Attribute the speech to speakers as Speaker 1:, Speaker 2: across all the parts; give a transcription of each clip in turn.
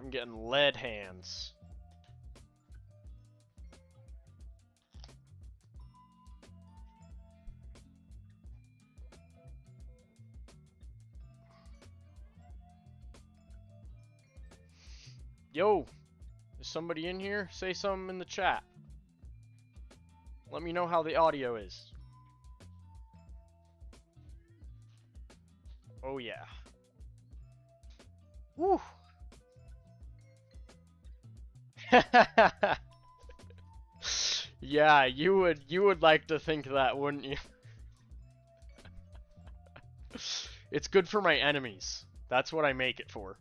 Speaker 1: I'm getting lead hands. Yo, is somebody in here? Say something in the chat. Let me know how the audio is. Oh yeah. Woo. Yeah, you would like to think that, wouldn't you? It's good for my enemies. That's what I make it for.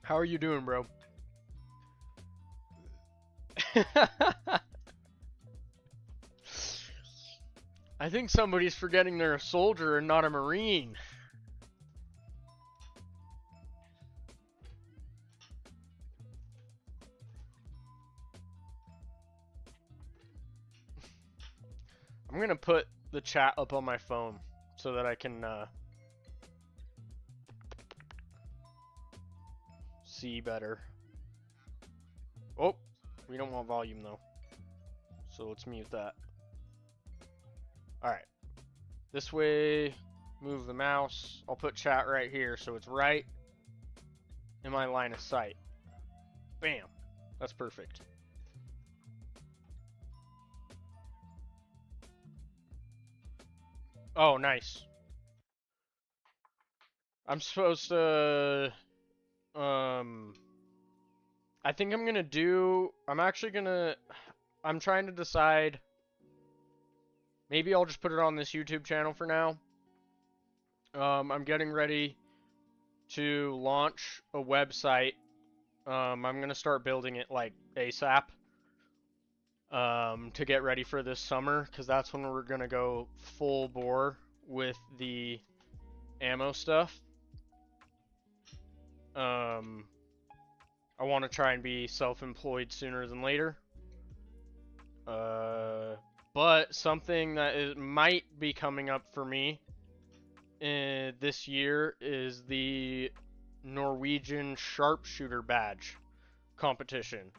Speaker 1: How are you doing, bro? I think somebody's forgetting they're a soldier and not a Marine. I'm gonna put the chat up on my phone so that I can see better. Oh, we don't want volume though, so let's mute that. Alright, this way, move the mouse. I'll put chat right here so it's right in my line of sight. Bam, that's perfect. Oh, nice. I'm supposed to, I think I'm gonna do, I'm trying to decide, maybe I'll just put it on this YouTube channel for now. I'm getting ready to launch a website. I'm gonna start building it like ASAP. To get ready for this summer, because that's when we're gonna go full bore with the ammo stuff. I want to try and be self-employed sooner than later. But something that might be coming up for me this year is the Norwegian Sharpshooter Badge competition.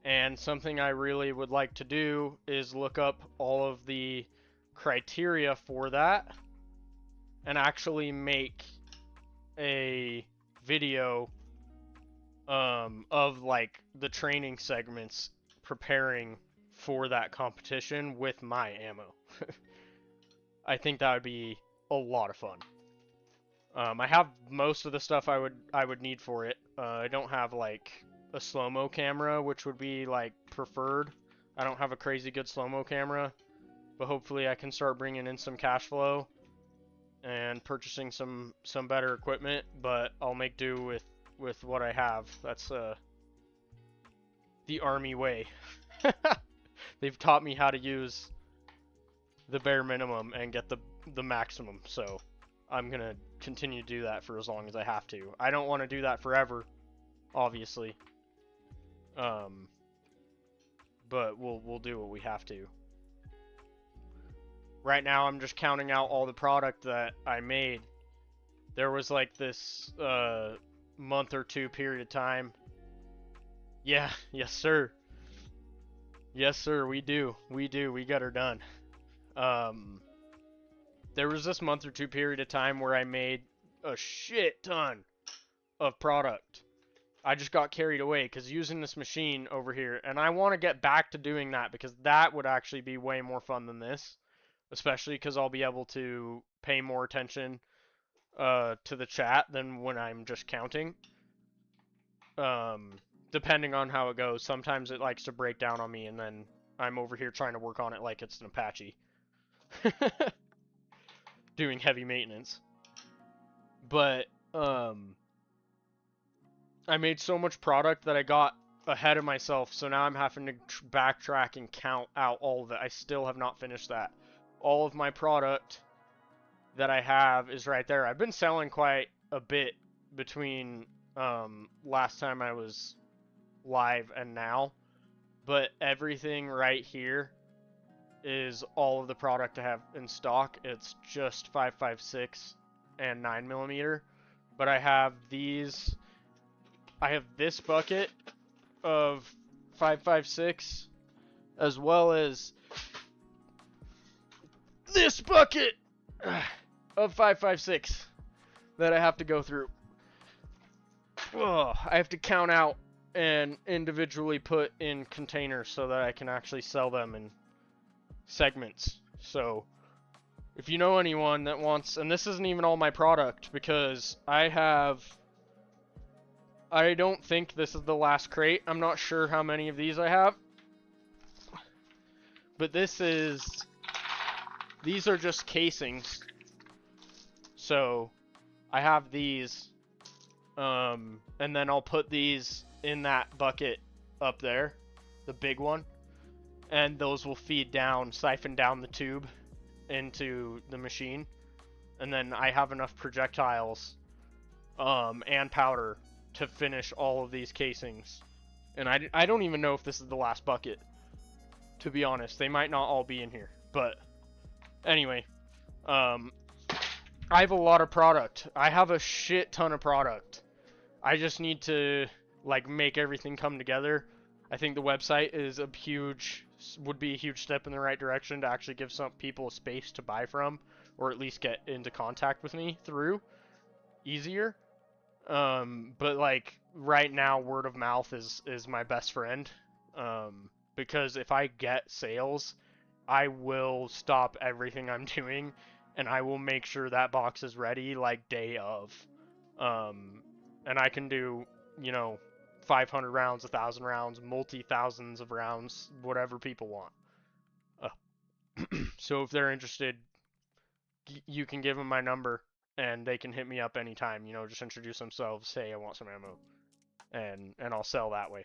Speaker 1: And something I really would like to do is look up all of the criteria for that and actually make a video of like the training segments preparing for that competition with my ammo. I think that would be a lot of fun. I have most of the stuff I would need for it. I don't have like a slow-mo camera, which would be like preferred. I don't have a crazy good slow-mo camera, but hopefully I can start bringing in some cash flow and purchasing some better equipment, but I'll make do with what I have. That's the army way. They've taught me how to use the bare minimum and get the maximum, so I'm gonna continue to do that for as long as I have to. I don't want to do that forever, obviously. But we'll do what we have to. Right now I'm just counting out all the product that I made. There was like this month or two period of time. Yeah, yes sir. Yes sir, we do. We got her done. There was this month or two period of time where I made a shit ton of product. I just got carried away because using this machine over here, and I want to get back to doing that because that would actually be way more fun than this, especially because I'll be able to pay more attention to the chat than when I'm just counting. Depending on how it goes, sometimes it likes to break down on me, and then I'm over here trying to work on it like it's an Apache. Doing heavy maintenance. But, I made so much product that I got ahead of myself, so now I'm having to backtrack and count out all of it. I still have not finished that. All of my product that I have is right there. I've been selling quite a bit between last time I was live and now, but everything right here is all of the product I have in stock. It's just 5.56 and 9mm, but I have these. I have this bucket of 5.56 as well as this bucket of 5.56 that I have to go through. I have to count out and individually put in containers so that I can actually sell them in segments. So if you know anyone that wants, and this isn't even all my product, because I don't think this is the last crate. I'm not sure how many of these I have, but these are just casings. So I have these, and then I'll put these in that bucket up there, the big one, and those will feed down, siphon down the tube into the machine, and then I have enough projectiles and powder to finish all of these casings. And I don't even know if this is the last bucket, to be honest. They might not all be in here, but anyway, I have a lot of product. I have a shit ton of product. I just need to like make everything come together. I think the website is would be a huge step in the right direction to actually give some people a space to buy from, or at least get into contact with me through easier. But like right now, word of mouth is my best friend. Because if I get sales, I will stop everything I'm doing and I will make sure that box is ready like day of. And I can do, 500 rounds, 1,000 rounds, multi-thousands of rounds, whatever people want. So if they're interested, you can give them my number and they can hit me up anytime. Just introduce themselves, say I want some ammo, and I'll sell that way.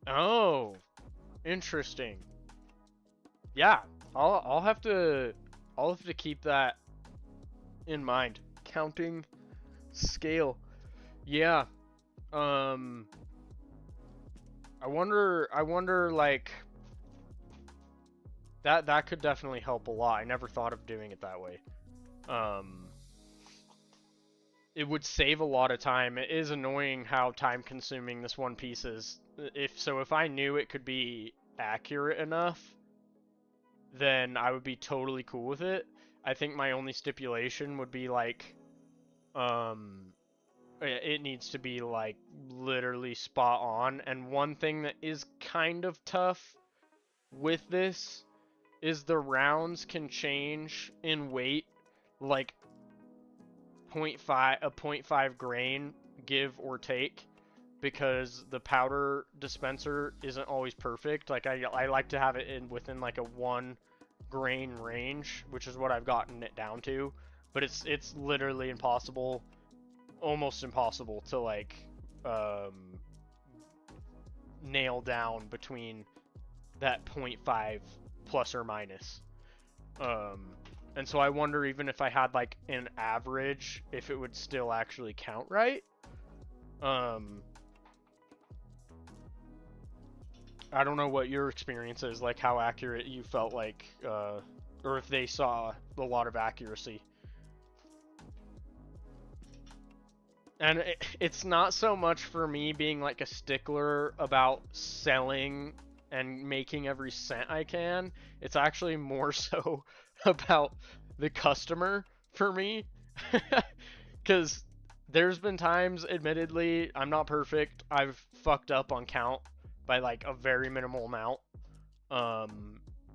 Speaker 1: Oh, interesting. Yeah, I'll have to keep that in mind. Counting scale. Yeah. I wonder like that could definitely help a lot. I never thought of doing it that way. It would save a lot of time. It is annoying how time consuming this one piece is. If I knew it could be accurate enough, then I would be totally cool with it. I think my only stipulation would be like, it needs to be like literally spot on. And one thing that is kind of tough with this is the rounds can change in weight, like 0.5 grain give or take, because the powder dispenser isn't always perfect. Like I like to have it within like a 1 grain range, which is what I've gotten it down to, but it's literally impossible, almost impossible to like nail down between that 0.5 plus or minus. And so I wonder, even if I had like an average, if it would still actually count right. I don't know what your experience is, like how accurate you felt like, or if they saw a lot of accuracy. And it's not so much for me being like a stickler about selling and making every cent I can. It's actually more so about the customer for me. Because there's been times, admittedly, I'm not perfect. I've fucked up on count by like a very minimal amount.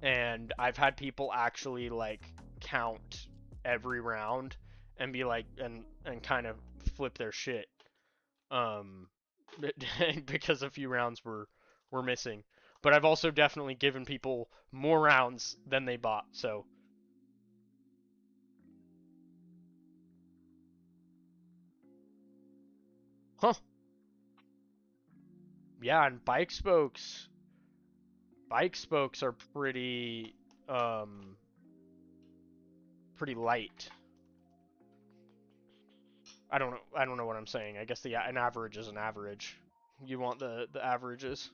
Speaker 1: And I've had people actually like count every round and be like, and kind of flip their shit. Because a few rounds were missing. But I've also definitely given people more rounds than they bought, so. Huh. Yeah, and bike spokes are pretty pretty light. I don't know what I'm saying. I guess an average is an average. You want the averages.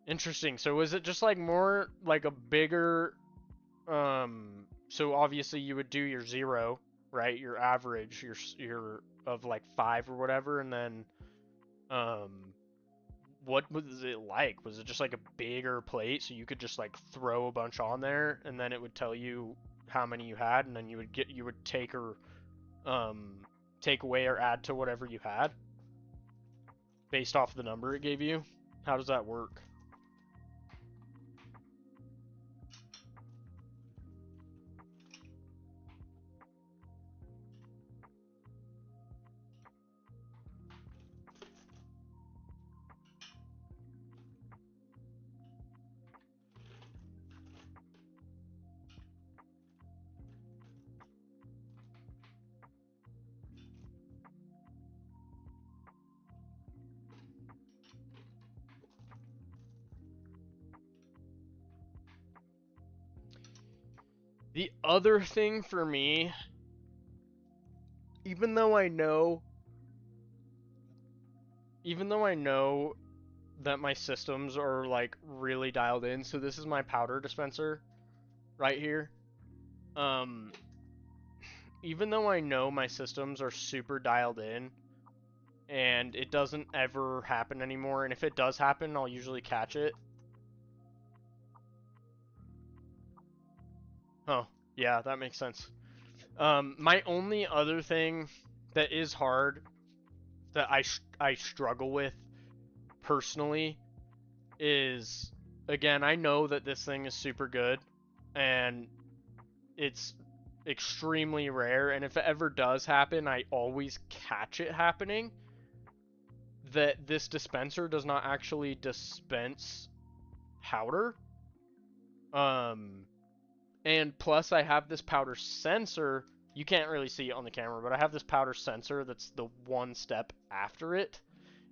Speaker 1: Interesting. So is it just like more like a bigger so obviously you would do your 0, right? Your average, your of like 5 or whatever, and then what was it like? Was it just like a bigger plate so you could just like throw a bunch on there and then it would tell you how many you had, and then you would take or take away or add to whatever you had based off the number it gave you? How does that work? The other thing for me, even though I know that my systems are like really dialed in, so this is my powder dispenser right here. Even though I know my systems are super dialed in and it doesn't ever happen anymore, and if it does happen, I'll usually catch it. Oh, yeah, that makes sense. My only other thing that is hard that I struggle with personally is, again, I know that this thing is super good and it's extremely rare, and if it ever does happen, I always catch it happening, that this dispenser does not actually dispense powder. And plus I have this powder sensor. You can't really see it on the camera, but I have this powder sensor that's the one step after it.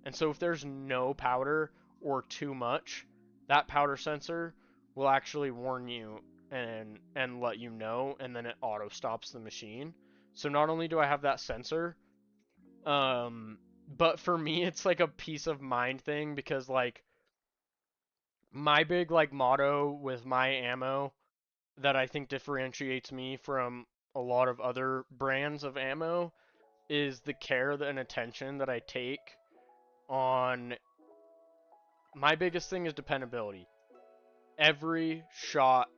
Speaker 1: And so if there's no powder or too much, that powder sensor will actually warn you and let you know, and then it auto stops the machine. So not only do I have that sensor, but for me it's like a peace of mind thing, because like my big like motto with my ammo that I think differentiates me from a lot of other brands of ammo is the care and attention that I take on. My biggest thing is dependability. Every shot,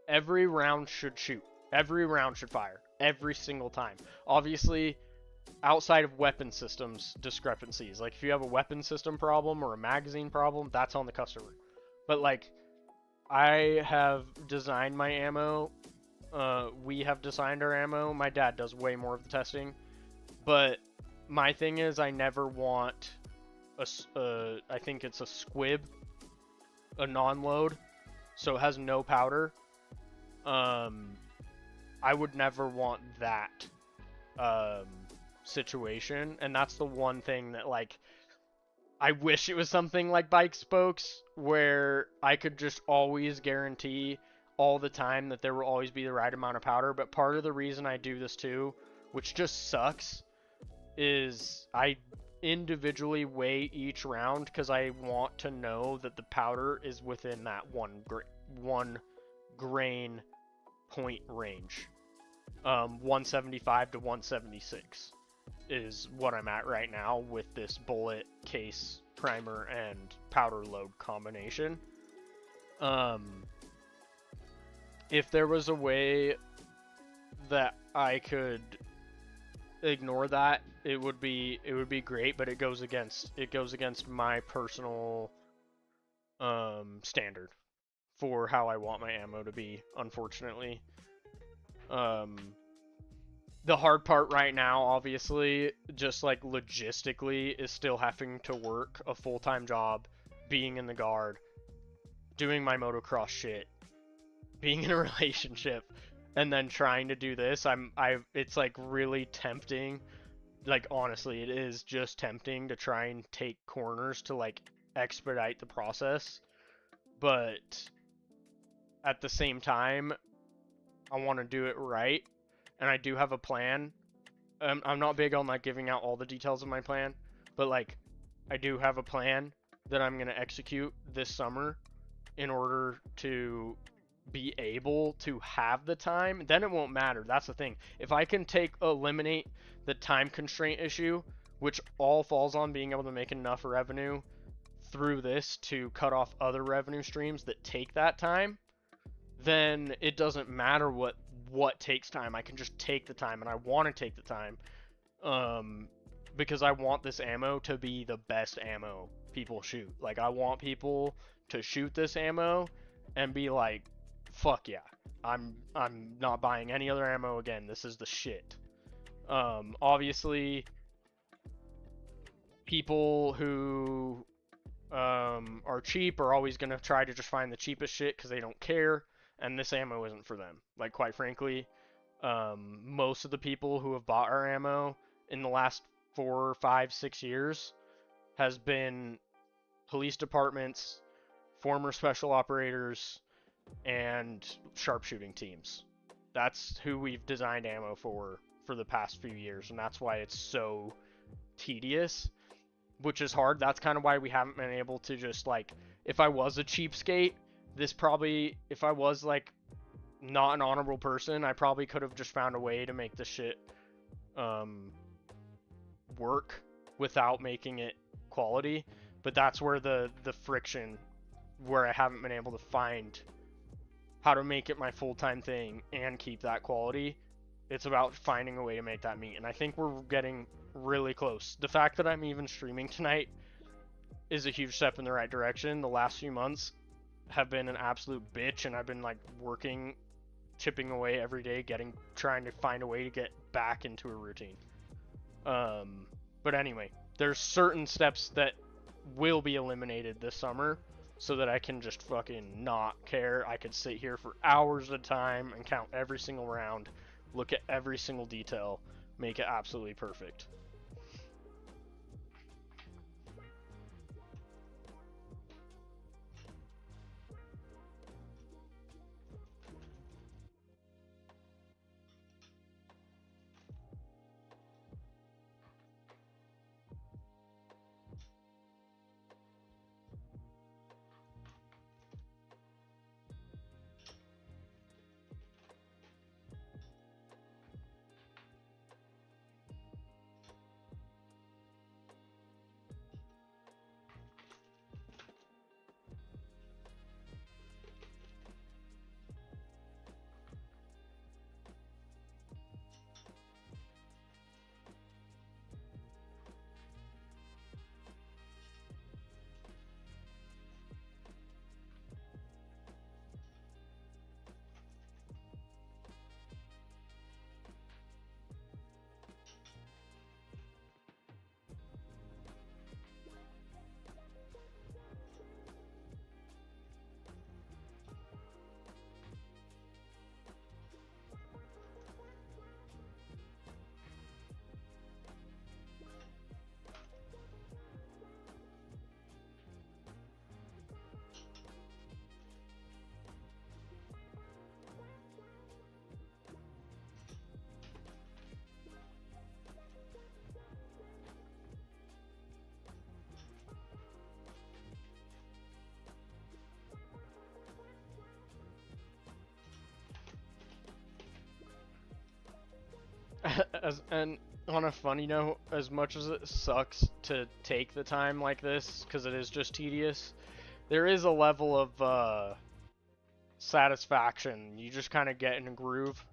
Speaker 1: every round should shoot. Every round should fire. Every single time. Obviously, outside of weapon systems discrepancies. Like if you have a weapon system problem or a magazine problem, that's on the customer. But like, I have designed my ammo. We have designed our ammo. My dad does way more of the testing. But my thing is, I never want I think it's a squib, a non-load, so it has no powder. I would never want that situation, and that's the one thing that, like, I wish it was something like bike spokes, where I could just always guarantee all the time that there will always be the right amount of powder. But part of the reason I do this too, which just sucks, is I individually weigh each round because I want to know that the powder is within that one grain point range. 175 to 176 is what I'm at right now with this bullet, case, primer, and powder load combination. If there was a way that I could ignore that, it would be great, but it goes against my personal standard for how I want my ammo to be, unfortunately. The hard part right now, obviously, just like logistically, is still having to work a full-time job, being in the guard, doing my motocross shit, being in a relationship, and then trying to do this. It's like really tempting. Like, honestly, it is just tempting to try and take corners to like expedite the process. But at the same time, I want to do it right, and I do have a plan. I'm not big on like giving out all the details of my plan, but like I do have a plan that I'm gonna execute this summer in order to be able to have the time. Then it won't matter. That's the thing. If I can eliminate the time constraint issue, which all falls on being able to make enough revenue through this to cut off other revenue streams that take that time, then it doesn't matter what takes time. I can just take the time, and I want to take the time because I want this ammo to be the best ammo people shoot. Like, I want people to shoot this ammo and be like, fuck yeah, I'm not buying any other ammo again. This is the shit. Obviously, people who are cheap are always going to try to just find the cheapest shit because they don't care, and this ammo isn't for them. Like, quite frankly, most of the people who have bought our ammo in the last 4, 5, 6 years has been police departments, former special operators, and sharpshooting teams. That's who we've designed ammo for the past few years, and that's why it's so tedious, which is hard. That's kind of why we haven't been able to just, like, if I was a cheapskate, if I was, like, not an honorable person, I probably could have just found a way to make this shit work without making it quality. But that's where the friction, where I haven't been able to find how to make it my full-time thing and keep that quality. It's about finding a way to make that meet, and I think we're getting really close. The fact that I'm even streaming tonight is a huge step in the right direction. The last few months have been an absolute bitch, and I've been like working, chipping away every day, trying to find a way to get back into a routine. But anyway, there's certain steps that will be eliminated this summer so that I can just fucking not care. I could sit here for hours at a time and count every single round, look at every single detail, make it absolutely perfect. And on a funny note, as much as it sucks to take the time like this, because it is just tedious, there is a level of satisfaction. You just kind of get in a groove,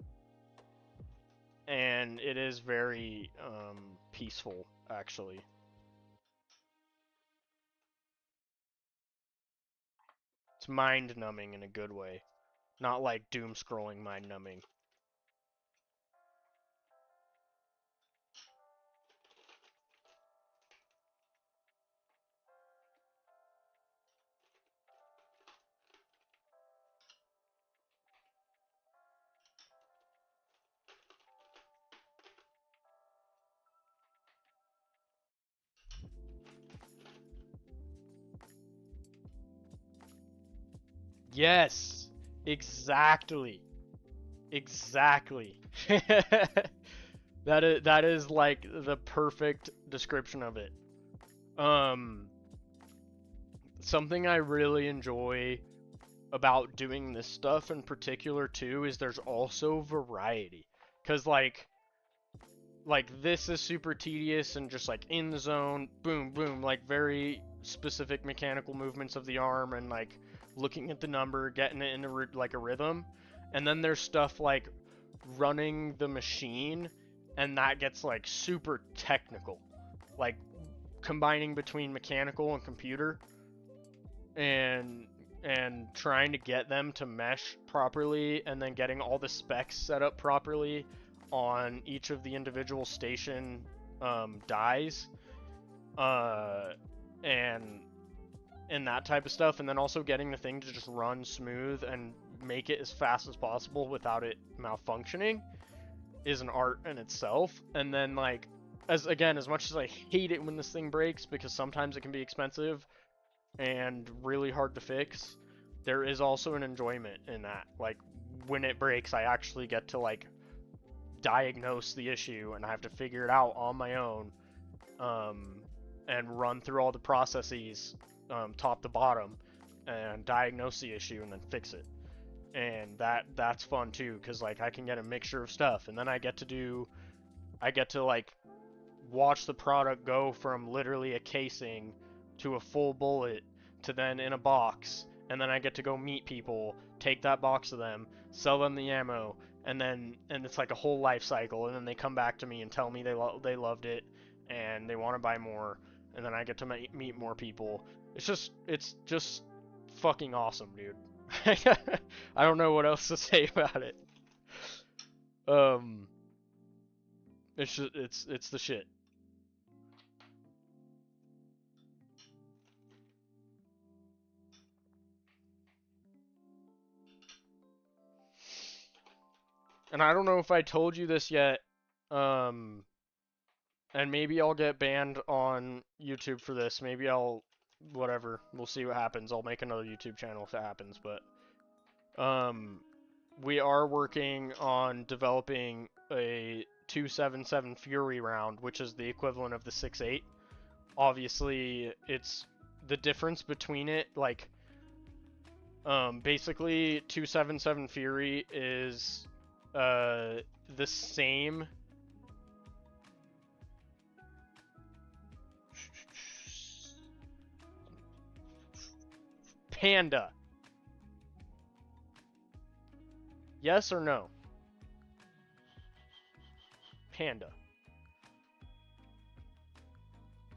Speaker 1: and it is very peaceful, actually. It's mind-numbing in a good way. Not like doom-scrolling mind-numbing. Yes! Exactly! Exactly! That is like the perfect description of it. Something I really enjoy about doing this stuff in particular too is there's also variety. Cause like this is super tedious and just like in the zone, boom, boom, like very specific mechanical movements of the arm and like looking at the number, getting it into like a rhythm. And then there's stuff like running the machine, and that gets like super technical, like combining between mechanical and computer, and trying to get them to mesh properly, and then getting all the specs set up properly on each of the individual station dies, and that type of stuff, and then also getting the thing to just run smooth and make it as fast as possible without it malfunctioning is an art in itself. And then like, as much as I hate it when this thing breaks, because sometimes it can be expensive and really hard to fix, there is also an enjoyment in that. Like, when it breaks, I actually get to like diagnose the issue, and I have to figure it out on my own, and run through all the processes top to bottom and diagnose the issue and then fix it. And that's fun too, because like I can get a mixture of stuff, and then I get to like watch the product go from literally a casing to a full bullet to then in a box, and then I get to go meet people, take that box to them, sell them the ammo, and it's like a whole life cycle, and then they come back to me and tell me they loved it and they want to buy more, and then I get to meet more people. It's just fucking awesome, dude. I don't know what else to say about it. It's the shit. And I don't know if I told you this yet, and maybe I'll get banned on YouTube for this. Maybe whatever. We'll see what happens. I'll make another YouTube channel if that happens, but we are working on developing a 277 Fury round, which is the equivalent of the 6.8. Obviously, it's the difference between it, like, basically 277 Fury is the same Panda. Yes or no? Panda.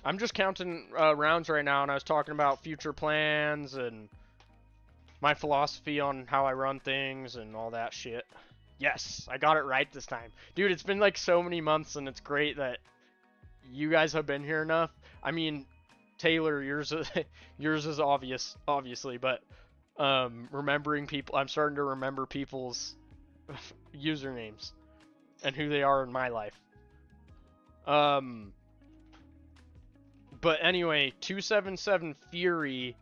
Speaker 1: I'm just counting rounds right now, and I was talking about future plans and my philosophy on how I run things and all that shit. Yes, I got it right this time. Dude, it's been like so many months, and it's great that you guys have been here enough. I mean, Taylor, yours is obviously, but remembering people, I'm starting to remember people's usernames and who they are in my life. But anyway, 277 Fury,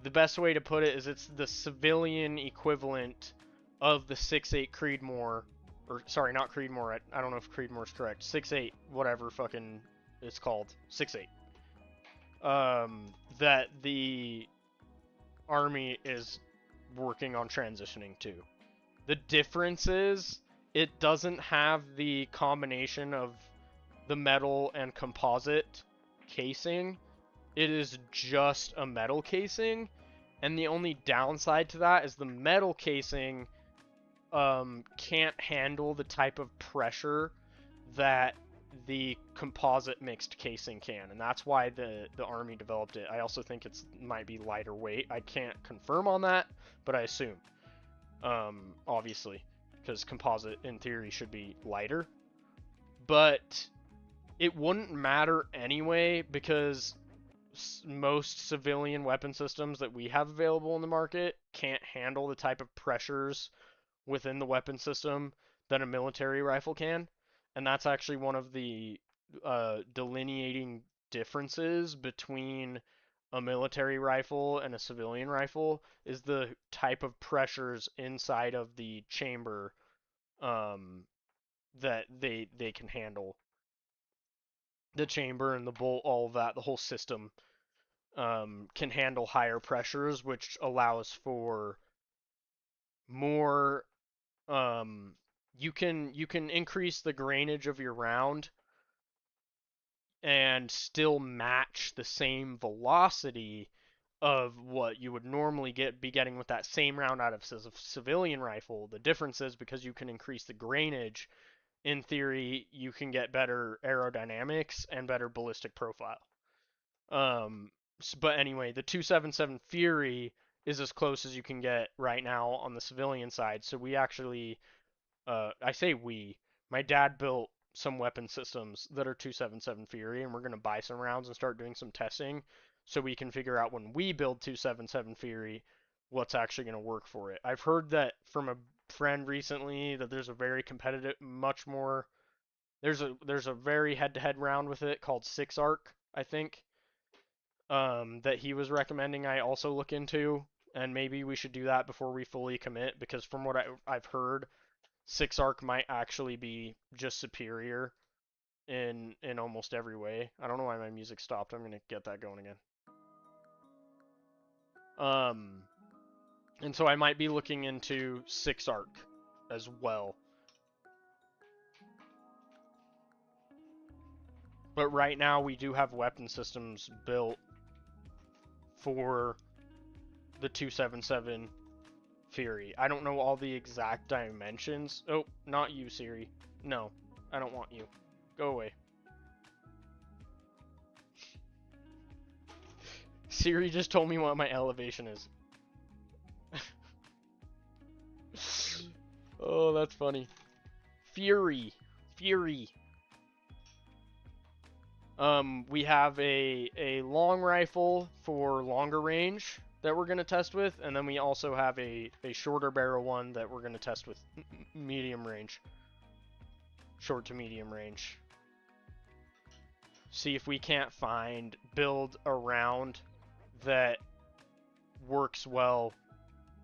Speaker 1: the best way to put it is it's the civilian equivalent of the 6.8 Creedmoor, or sorry, not Creedmoor, I don't know if Creedmoor is correct, 6.8, whatever fucking it's called, 6.8. That the Army is working on transitioning to. The difference is it doesn't have the combination of the metal and composite casing. It is just a metal casing, and the only downside to that is the metal casing can't handle the type of pressure that the composite mixed casing can, and that's why the Army developed it. I also think it's might be lighter weight. I can't confirm on that, but I assume, obviously, because composite in theory should be lighter. But it wouldn't matter anyway, because most civilian weapon systems that we have available in the market can't handle the type of pressures within the weapon system that a military rifle can. And that's actually one of the delineating differences between a military rifle and a civilian rifle is the type of pressures inside of the chamber that they can handle. The chamber and the bolt, all of that, the whole system can handle higher pressures, which allows for more. You can increase the grainage of your round and still match the same velocity of what you would normally be getting with that same round out of a civilian rifle. The difference is because you can increase the grainage, in theory, you can get better aerodynamics and better ballistic profile. But anyway, the 277 Fury is as close as you can get right now on the civilian side. So we actually, I say we, my dad built some weapon systems that are 277 Fury, and we're going to buy some rounds and start doing some testing so we can figure out when we build 277 Fury what's actually going to work for it. I've heard that from a friend recently that there's a very competitive, much more, there's a very head-to-head round with it called 6-Arc, I think, that he was recommending I also look into, and maybe we should do that before we fully commit, because from what I've heard, 6-Arc might actually be just superior in almost every way. I don't know why my music stopped. I'm gonna get that going again. And so I might be looking into 6-Arc as well. But right now we do have weapon systems built for the 277 Fury. I don't know all the exact dimensions. Oh, not you, Siri. No, I don't want you. Go away. Siri just told me what my elevation is. Oh, that's funny. Fury. We have a long rifle for longer range that we're going to test with, and then we also have a shorter barrel one that we're going to test with medium range. Short to medium range. See if we can't build a round that works well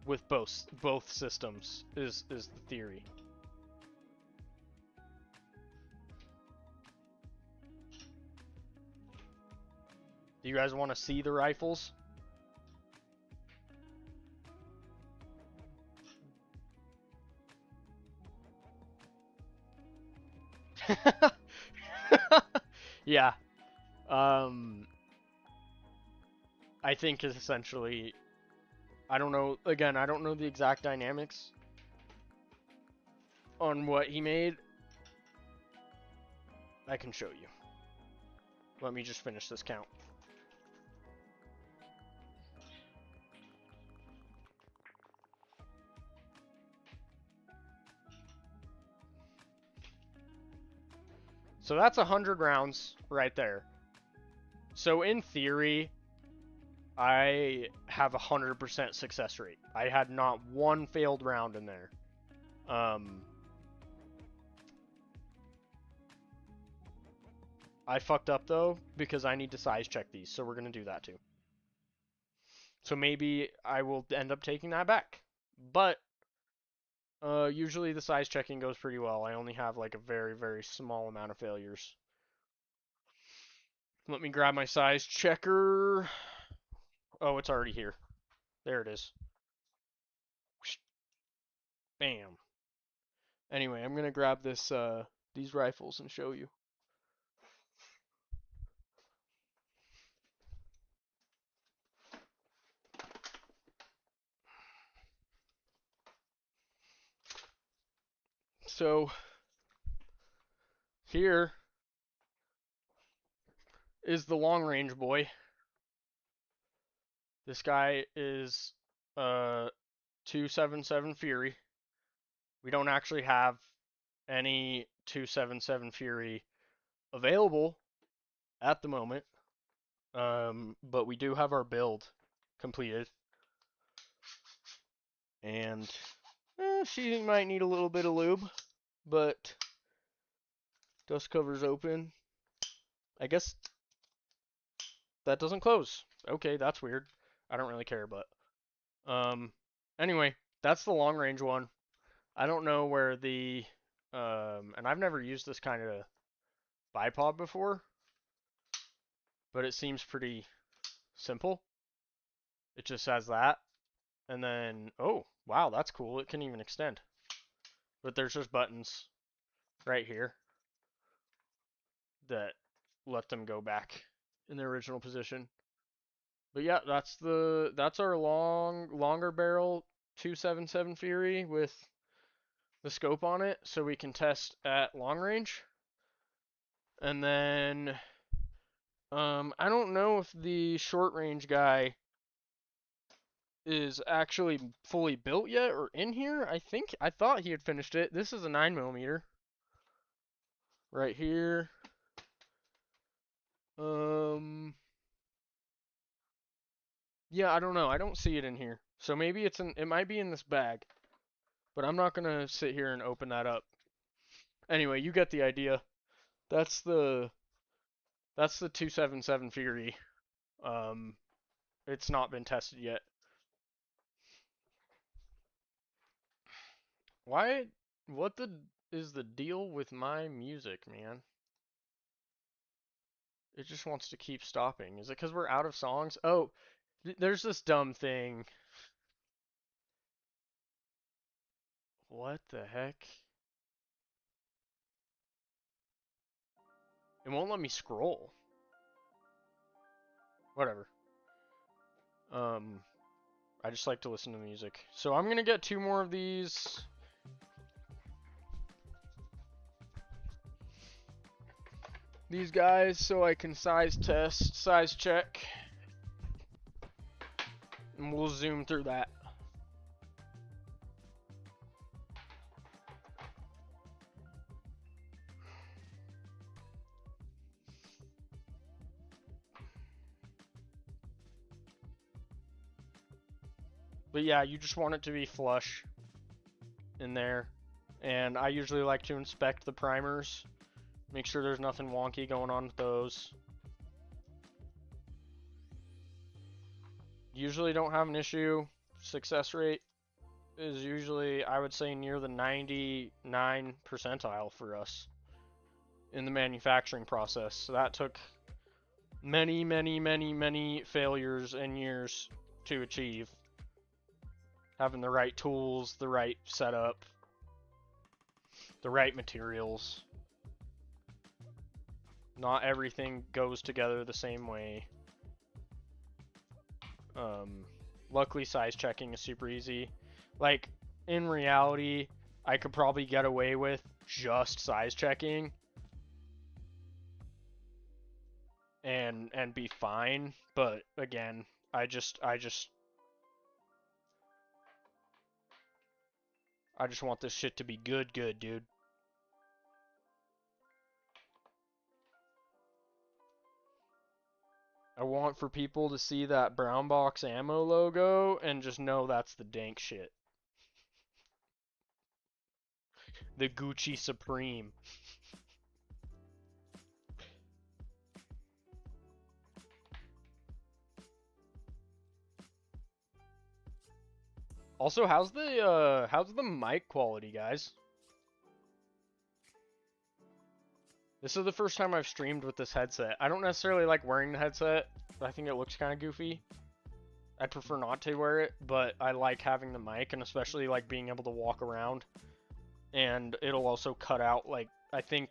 Speaker 1: with both systems is the theory. Do you guys want to see the rifles? Yeah. I think is essentially, I don't know, again, I don't know the exact dynamics on what he made. I can show you. Let me just finish this count. So that's 100 rounds right there. So in theory, I have 100% success rate. I had not one failed round in there. I fucked up though because I need to size check these, so we're gonna do that too. So maybe I will end up taking that back. But usually the size checking goes pretty well. I only have like a very, very small amount of failures. Let me grab my size checker. Oh, it's already here. There it is. Bam. Anyway, I'm gonna grab these rifles and show you. So here is the long range boy. This guy is 277 Fury. We don't actually have any 277 Fury available at the moment, but we do have our build completed. And she might need a little bit of lube, but dust cover's open. I guess that doesn't close. Okay, that's weird. I don't really care, but anyway, that's the long range one. I don't know where the and I've never used this kind of bipod before, but it seems pretty simple. It just has that, and then oh wow, that's cool. It can even extend, but there's just buttons right here that let them go back in their original position. But yeah, that's our longer barrel 277 Fury with the scope on it, so we can test at long range. And then I don't know if the short range guy is actually fully built yet or in here. I thought he had finished it. This is a 9mm right here. Yeah, I don't know. I don't see it in here. So maybe it might be in this bag. But I'm not gonna sit here and open that up. Anyway, you get the idea. That's the 277 Fury. It's not been tested yet. What is the deal with my music, man? It just wants to keep stopping. Is it because we're out of songs? Oh, there's this dumb thing. What the heck? It won't let me scroll. Whatever. I just like to listen to music. So I'm gonna get 2 more of these. These guys so I can size test, size check. And we'll zoom through that. But yeah, you just want it to be flush in there. And I usually like to inspect the primers. Make sure there's nothing wonky going on with those. Usually don't have an issue. Success rate is usually, I would say, near the 99 percentile for us in the manufacturing process. So that took many, many, many, many failures and years to achieve. Having the right tools, the right setup, the right materials. Not everything goes together the same way. Luckily, size checking is super easy. Like, in reality, I could probably get away with just size checking and be fine. But again, I just want this shit to be good, dude. I want for people to see that brown box ammo logo and just know that's the dank shit. The Gucci Supreme. Also, how's the mic quality, guys? This is the first time I've streamed with this headset. I don't necessarily like wearing the headset. I think it looks kind of goofy. I'd prefer not to wear it, but I like having the mic, and especially like being able to walk around. And it'll also cut out, like, I think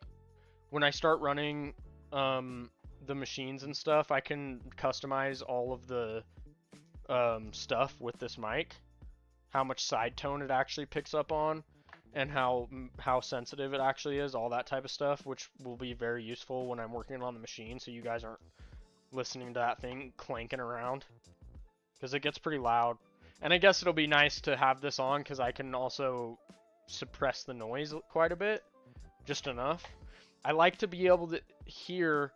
Speaker 1: when I start running the machines and stuff, I can customize all of the stuff with this mic. How much side tone it actually picks up on, and how sensitive it actually is, all that type of stuff, which will be very useful when I'm working on the machine, so you guys aren't listening to that thing clanking around, because it gets pretty loud. And I guess it'll be nice to have this on because I can also suppress the noise quite a bit, just enough. I like to be able to hear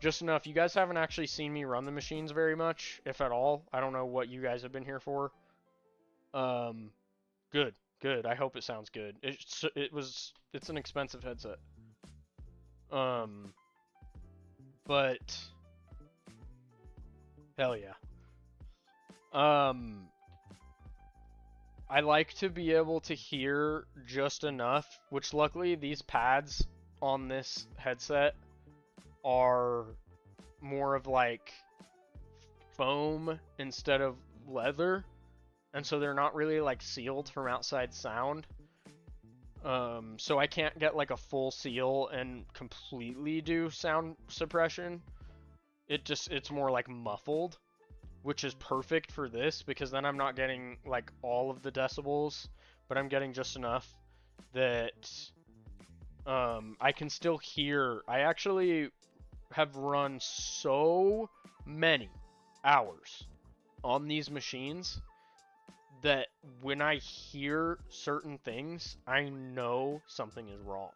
Speaker 1: just enough. You guys haven't actually seen me run the machines very much, if at all. I don't know what you guys have been here for. Good, good. I hope it sounds good. It's an expensive headset. But hell yeah. I like to be able to hear just enough, which luckily these pads on this headset are more of like foam instead of leather, and so they're not really like sealed from outside sound. So I can't get like a full seal and completely do sound suppression. It's more like muffled, which is perfect for this because then I'm not getting like all of the decibels, but I'm getting just enough that I can still hear. I actually have run so many hours on these machines that when I hear certain things, I know something is wrong.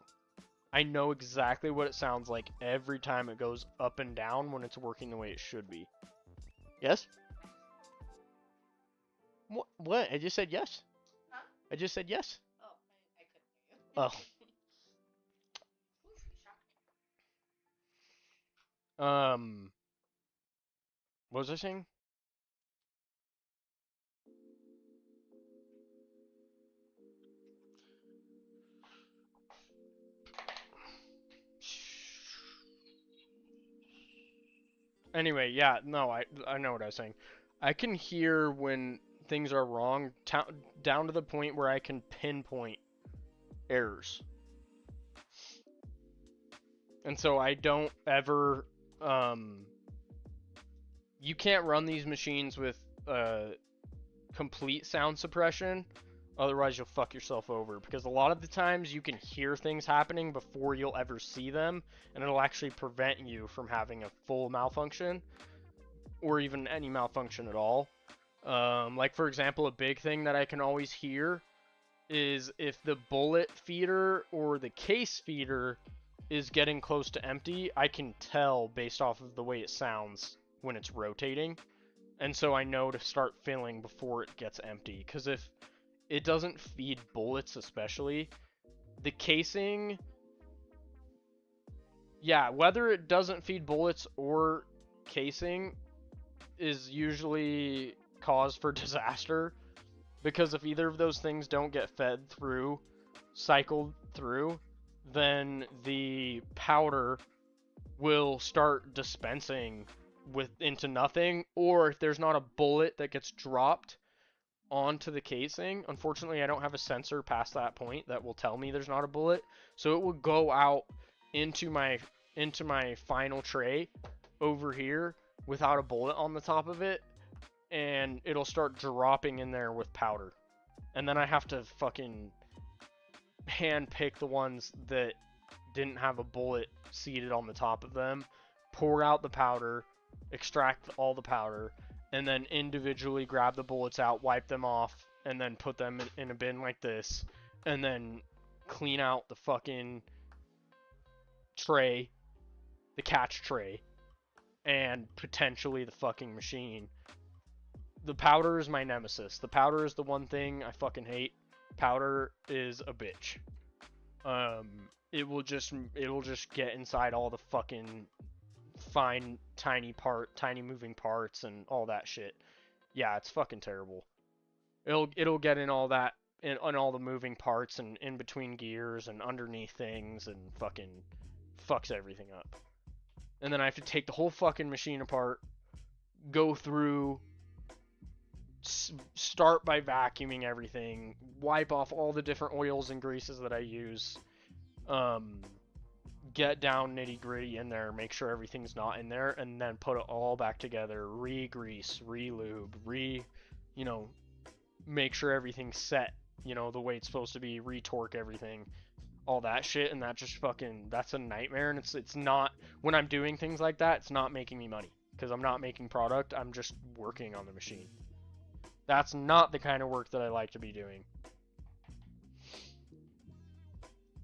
Speaker 1: I know exactly what it sounds like every time it goes up and down when it's working the way it should be. Yes? What? I just said yes. Huh? I just said yes.
Speaker 2: Oh, I couldn't hear you.
Speaker 1: Oh. What was I saying? Anyway, yeah, no, I know what I was saying. I can hear when things are wrong down to the point where I can pinpoint errors. And so I don't ever you can't run these machines with complete sound suppression, otherwise you'll fuck yourself over, because a lot of the times you can hear things happening before you'll ever see them, and it'll actually prevent you from having a full malfunction or even any malfunction at all. Like for example, a big thing that I can always hear is if the bullet feeder or the case feeder is getting close to empty. I can tell based off of the way it sounds when it's rotating, and so I know to start filling before it gets empty, because if it doesn't feed bullets, especially the casing, yeah, whether it doesn't feed bullets or casing is usually cause for disaster, because if either of those things don't get fed through, cycled through, then the powder will start dispensing into nothing, or if there's not a bullet that gets dropped onto the casing. Unfortunately, I don't have a sensor past that point that will tell me there's not a bullet, so it will go out into my final tray over here without a bullet on the top of it, and it'll start dropping in there with powder, and then I have to fucking hand pick the ones that didn't have a bullet seated on the top of them, pour out the powder, extract all the powder, and then individually grab the bullets out, wipe them off, and then put them in a bin like this, and then clean out the fucking tray, the catch tray, and potentially the fucking machine. The powder is my nemesis. The powder is the one thing I fucking hate. Powder is a bitch. It'll just get inside all the fucking fine tiny moving parts and all that shit. Yeah, it's fucking terrible. It'll get in all that, on all the moving parts and in between gears and underneath things, and fucking fucks everything up. And then I have to take the whole fucking machine apart, go through, start by vacuuming everything, wipe off all the different oils and greases that I use, get down nitty gritty in there, make sure everything's not in there, and then put it all back together, re-grease, re-lube, make sure everything's set, the way it's supposed to be, re-torque everything, all that shit, and that just fucking, that's a nightmare, and it's not, when I'm doing things like that, it's not making me money, because I'm not making product, I'm just working on the machine. That's not the kind of work that I like to be doing.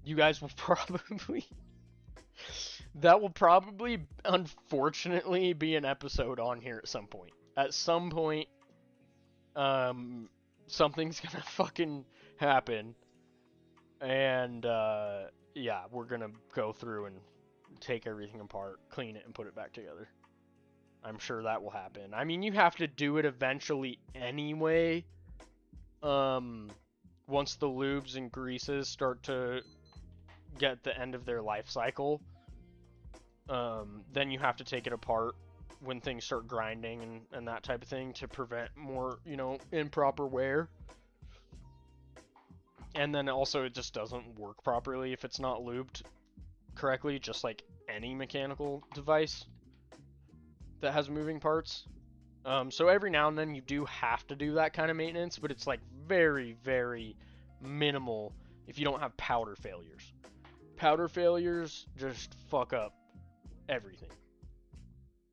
Speaker 1: You guys will probably... that will probably, unfortunately, be an episode on here at some point. At some point, something's gonna fucking happen. And, yeah, we're gonna go through and take everything apart, clean it, and put it back together. I'm sure that will happen. I mean, you have to do it eventually anyway. Once the lubes and greases start to get the end of their life cycle, then you have to take it apart when things start grinding and that type of thing to prevent more, you know, improper wear. And then also it just doesn't work properly if it's not lubed correctly, just like any mechanical device that has moving parts. So every now and then you do have to do that kind of maintenance, but it's like very, very minimal if you don't have powder failures. Powder failures just fuck up everything.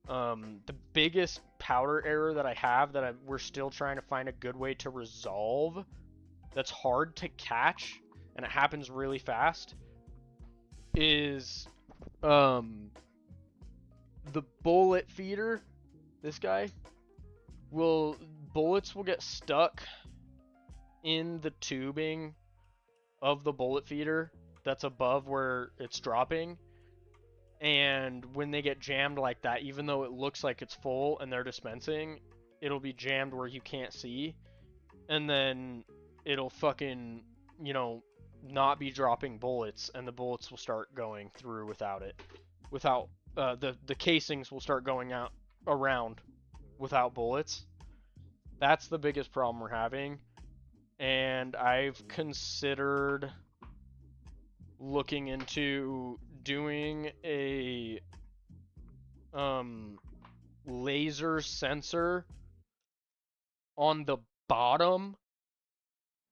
Speaker 1: The biggest powder error that I have that we're still trying to find a good way to resolve, that's hard to catch and it happens really fast, is the bullet feeder. This guy bullets will get stuck in the tubing of the bullet feeder that's above where it's dropping, and when they get jammed like that, even though it looks like it's full and they're dispensing, it'll be jammed where you can't see, and then it'll fucking, you know, not be dropping bullets, and the bullets will start going through without it. The casings will start going out around without bullets. That's the biggest problem we're having, and I've considered looking into doing a laser sensor on the bottom,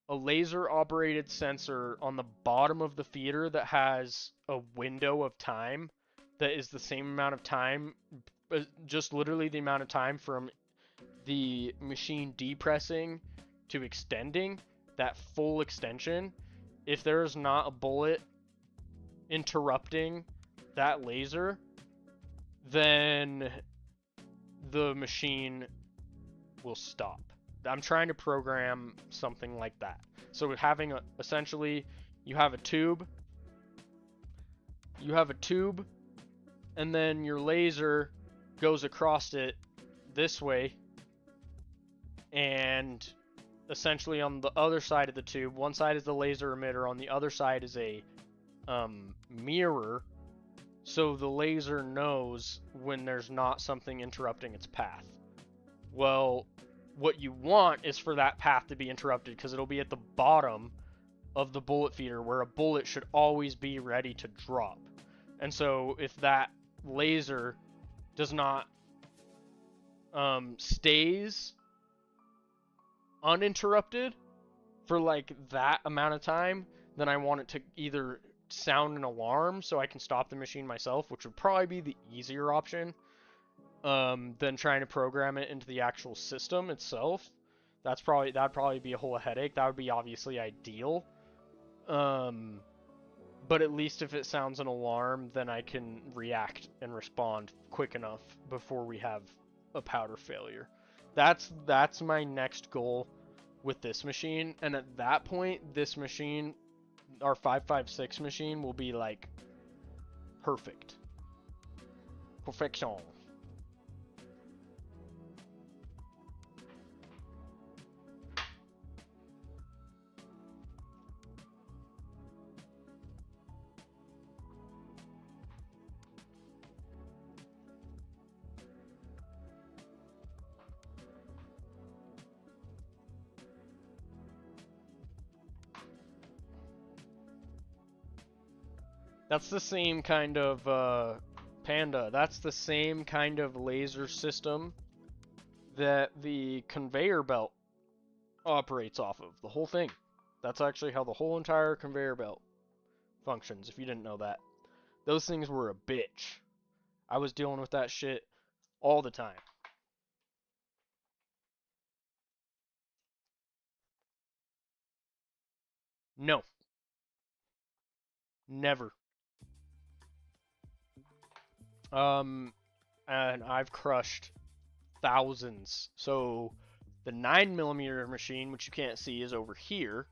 Speaker 1: a laser operated sensor on the bottom of the feeder that has a window of time that is the same amount of time, just literally the amount of time from the machine depressing to extending, that full extension. If there's not a bullet interrupting that laser, then the machine will stop. I'm trying to program something like that. So having essentially, you have a tube, and then your laser goes across it this way, and essentially on the other side of the tube, one side is the laser emitter, on the other side is a mirror, so the laser knows when there's not something interrupting its path. Well, what you want is for that path to be interrupted, because it'll be at the bottom of the bullet feeder where a bullet should always be ready to drop. And so if that laser does not stays uninterrupted for like that amount of time, then I want it to either sound an alarm so I can stop the machine myself, which would probably be the easier option than trying to program it into the actual system itself. That'd probably be a whole headache. That would be obviously ideal. But at least if it sounds an alarm, then I can react and respond quick enough before we have a powder failure. That's my next goal with this machine, and at that point, this machine, our 556 machine, will be like perfect. Perfection. That's the same kind of, Panda, that's the same kind of laser system that the conveyor belt operates off of. The whole thing. That's actually how the whole entire conveyor belt functions, if you didn't know that. Those things were a bitch. I was dealing with that shit all the time. No. Never. And I've crushed thousands. So the 9mm machine, which you can't see, is over here.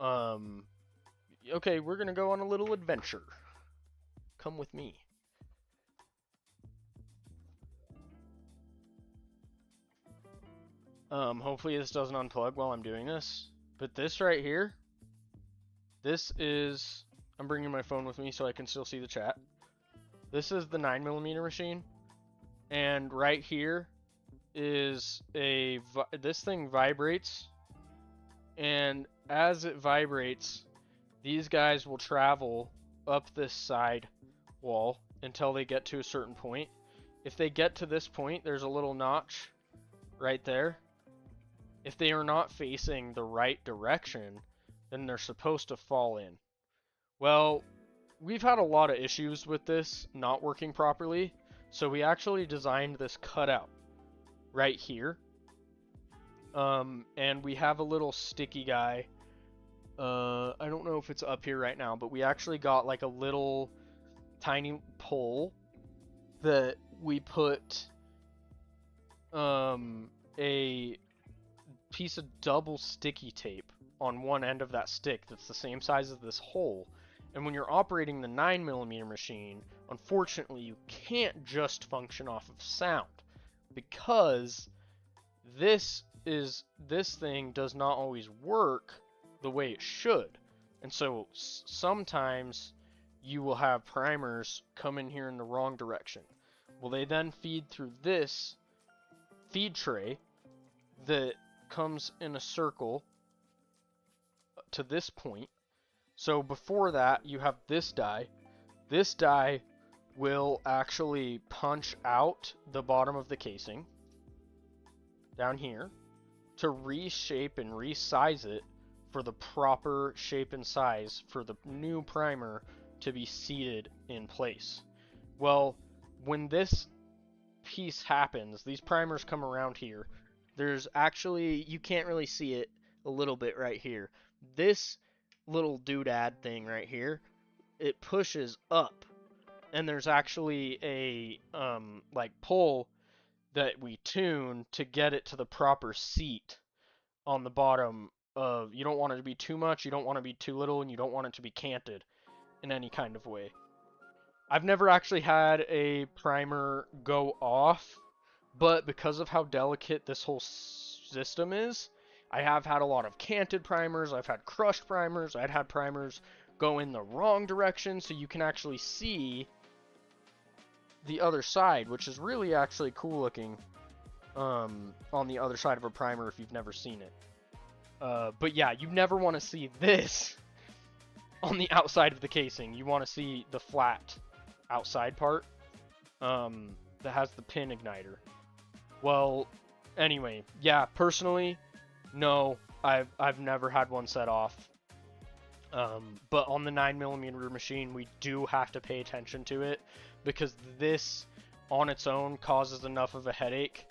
Speaker 1: Okay, we're gonna go on a little adventure. Come with me. Hopefully this doesn't unplug while I'm doing this. But this right here, this is, I'm bringing my phone with me so I can still see the chat. This is the 9mm machine. And right here is this thing vibrates. And as it vibrates, these guys will travel up this side wall until they get to a certain point. If they get to this point, there's a little notch right there. If they are not facing the right direction, then they're supposed to fall in. Well, we've had a lot of issues with this not working properly, so we actually designed this cutout right here. And we have a little sticky guy. I don't know if it's up here right now, but we actually got like a little tiny pole that we put a piece of double sticky tape on one end of that stick that's the same size as this hole. And when you're operating the 9mm machine, unfortunately you can't just function off of sound, because this thing does not always work the way it should. And so sometimes you will have primers come in here in the wrong direction. Well, they then feed through this feed tray that comes in a circle to this point. So before that, you have this die. This die will actually punch out the bottom of the casing down here to reshape and resize it for the proper shape and size for the new primer to be seated in place. Well, when this piece happens, these primers come around here. There's actually, you can't really see it a little bit right here. This little doodad thing right here, it pushes up, and there's actually a like pull that we tune to get it to the proper seat on the bottom of, you don't want it to be too much, you don't want it to be too little, and you don't want it to be canted in any kind of way. I've never actually had a primer go off, but because of how delicate this whole system is, I have had a lot of canted primers, I've had crushed primers, I've had primers go in the wrong direction, so you can actually see the other side, which is really actually cool looking on the other side of a primer if you've never seen it. But yeah, you never want to see this on the outside of the casing. You want to see the flat outside part that has the pin igniter. Well, anyway, yeah, personally, no, I've never had one set off. But on the 9mm machine, we do have to pay attention to it, because this on its own causes enough of a headache.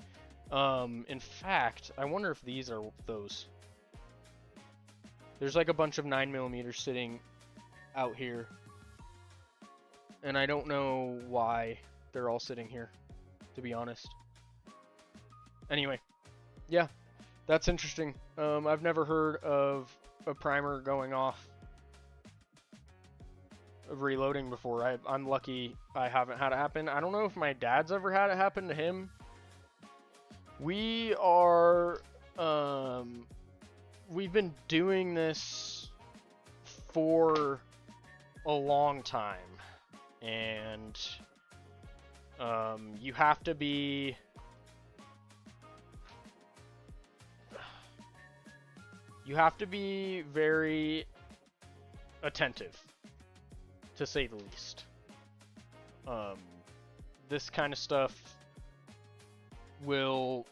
Speaker 1: In fact, I wonder if these are those. There's like a bunch of 9mm sitting out here, and I don't know why they're all sitting here, to be honest. Anyway, yeah, that's interesting. I've never heard of a primer going off of reloading before. I'm lucky I haven't had it happen. I don't know if my dad's ever had it happen to him. We are, we've been doing this for a long time, and you have to be very attentive, to say the least. This kind of stuff will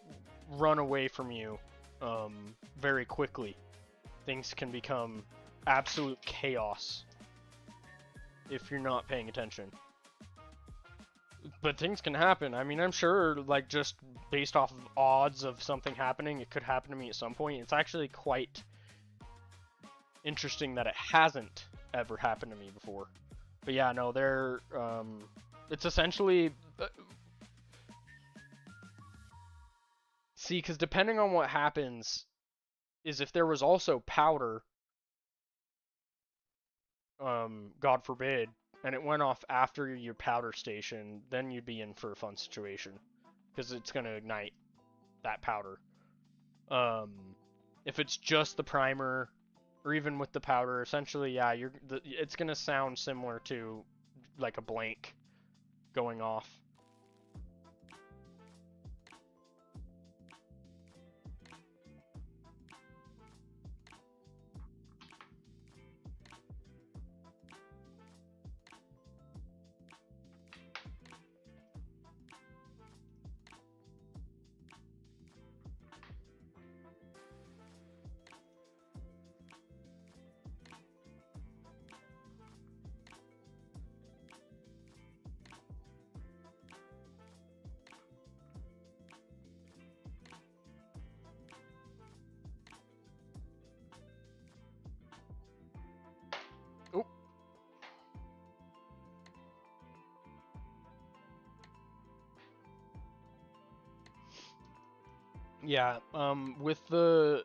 Speaker 1: run away from you very quickly. Things can become absolute chaos if you're not paying attention. But things can happen. I mean, I'm sure, like, just based off of odds of something happening, it could happen to me at some point. It's actually quite interesting that it hasn't ever happened to me before. But yeah, no, it's essentially, see, because depending on what happens, is if there was also powder, God forbid, and it went off after your powder station, then you'd be in for a fun situation, because it's going to ignite that powder. If it's just the primer, or even with the powder, essentially, yeah, it's going to sound similar to like a blank going off. Yeah, with our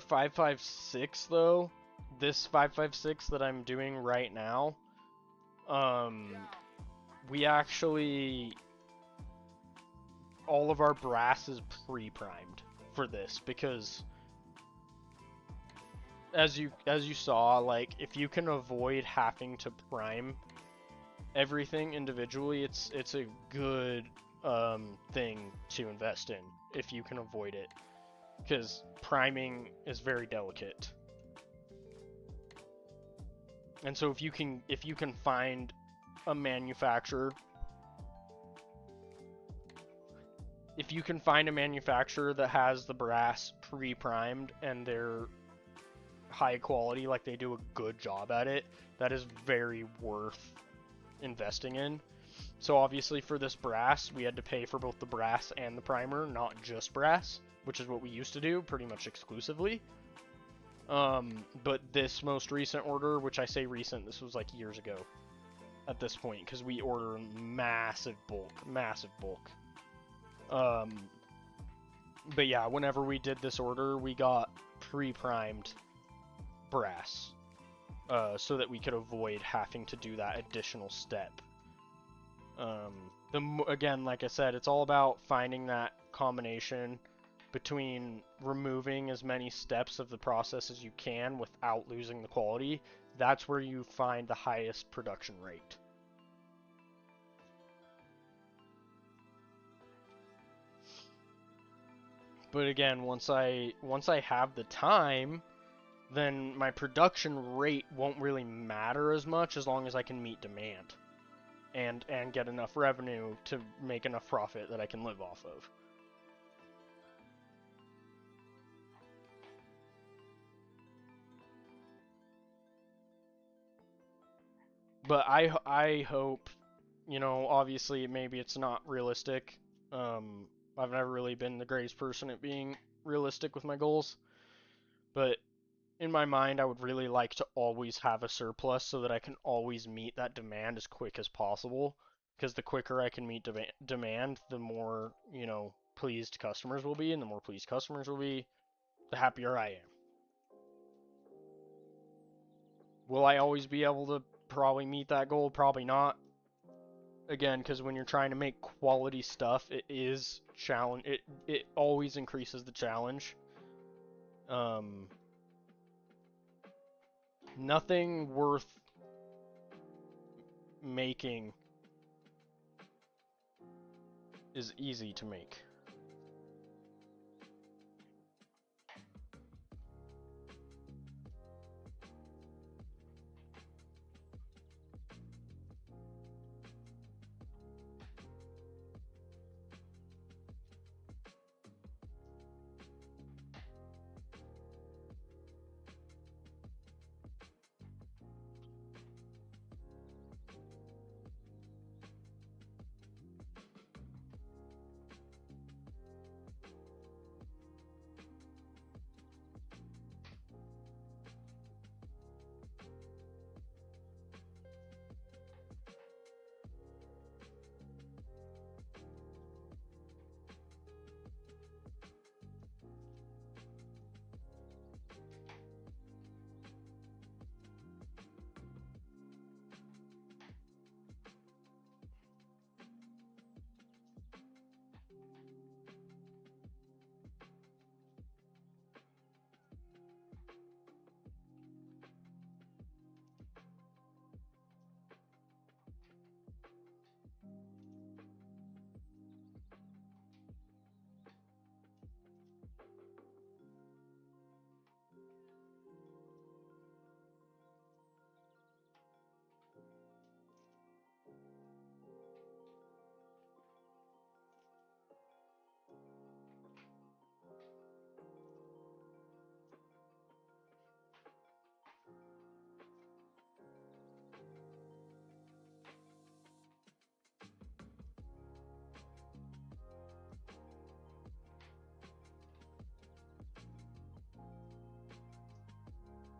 Speaker 1: 556 though, this 556 that I'm doing right now, we actually, all of our brass is pre-primed for this, because as you saw, like, if you can avoid having to prime everything individually, it's a good thing to invest in if you can avoid it, because priming is very delicate. And so if you can find a manufacturer, that has the brass pre-primed and they're high quality, like they do a good job at it, that is very worth investing in. So obviously for this brass, we had to pay for both the brass and the primer, not just brass, which is what we used to do pretty much exclusively. But this most recent order, which I say recent, this was like years ago at this point, because we order massive bulk. But yeah, whenever we did this order, we got pre-primed brass, so that we could avoid having to do that additional step. Again, like I said, it's all about finding that combination between removing as many steps of the process as you can without losing the quality. That's where you find the highest production rate. But again, once I have the time, then my production rate won't really matter as much, as long as I can meet demand and get enough revenue to make enough profit that I can live off of. But I hope, you know, obviously maybe it's not realistic. I've never really been the greatest person at being realistic with my goals, but in my mind, I would really like to always have a surplus so that I can always meet that demand as quick as possible. Because the quicker I can meet demand, the more, you know, pleased customers will be, and the more pleased customers will be, the happier I am. Will I always be able to probably meet that goal? Probably not. Again, because when you're trying to make quality stuff, it is challenge. It always increases the challenge. Nothing worth making is easy to make.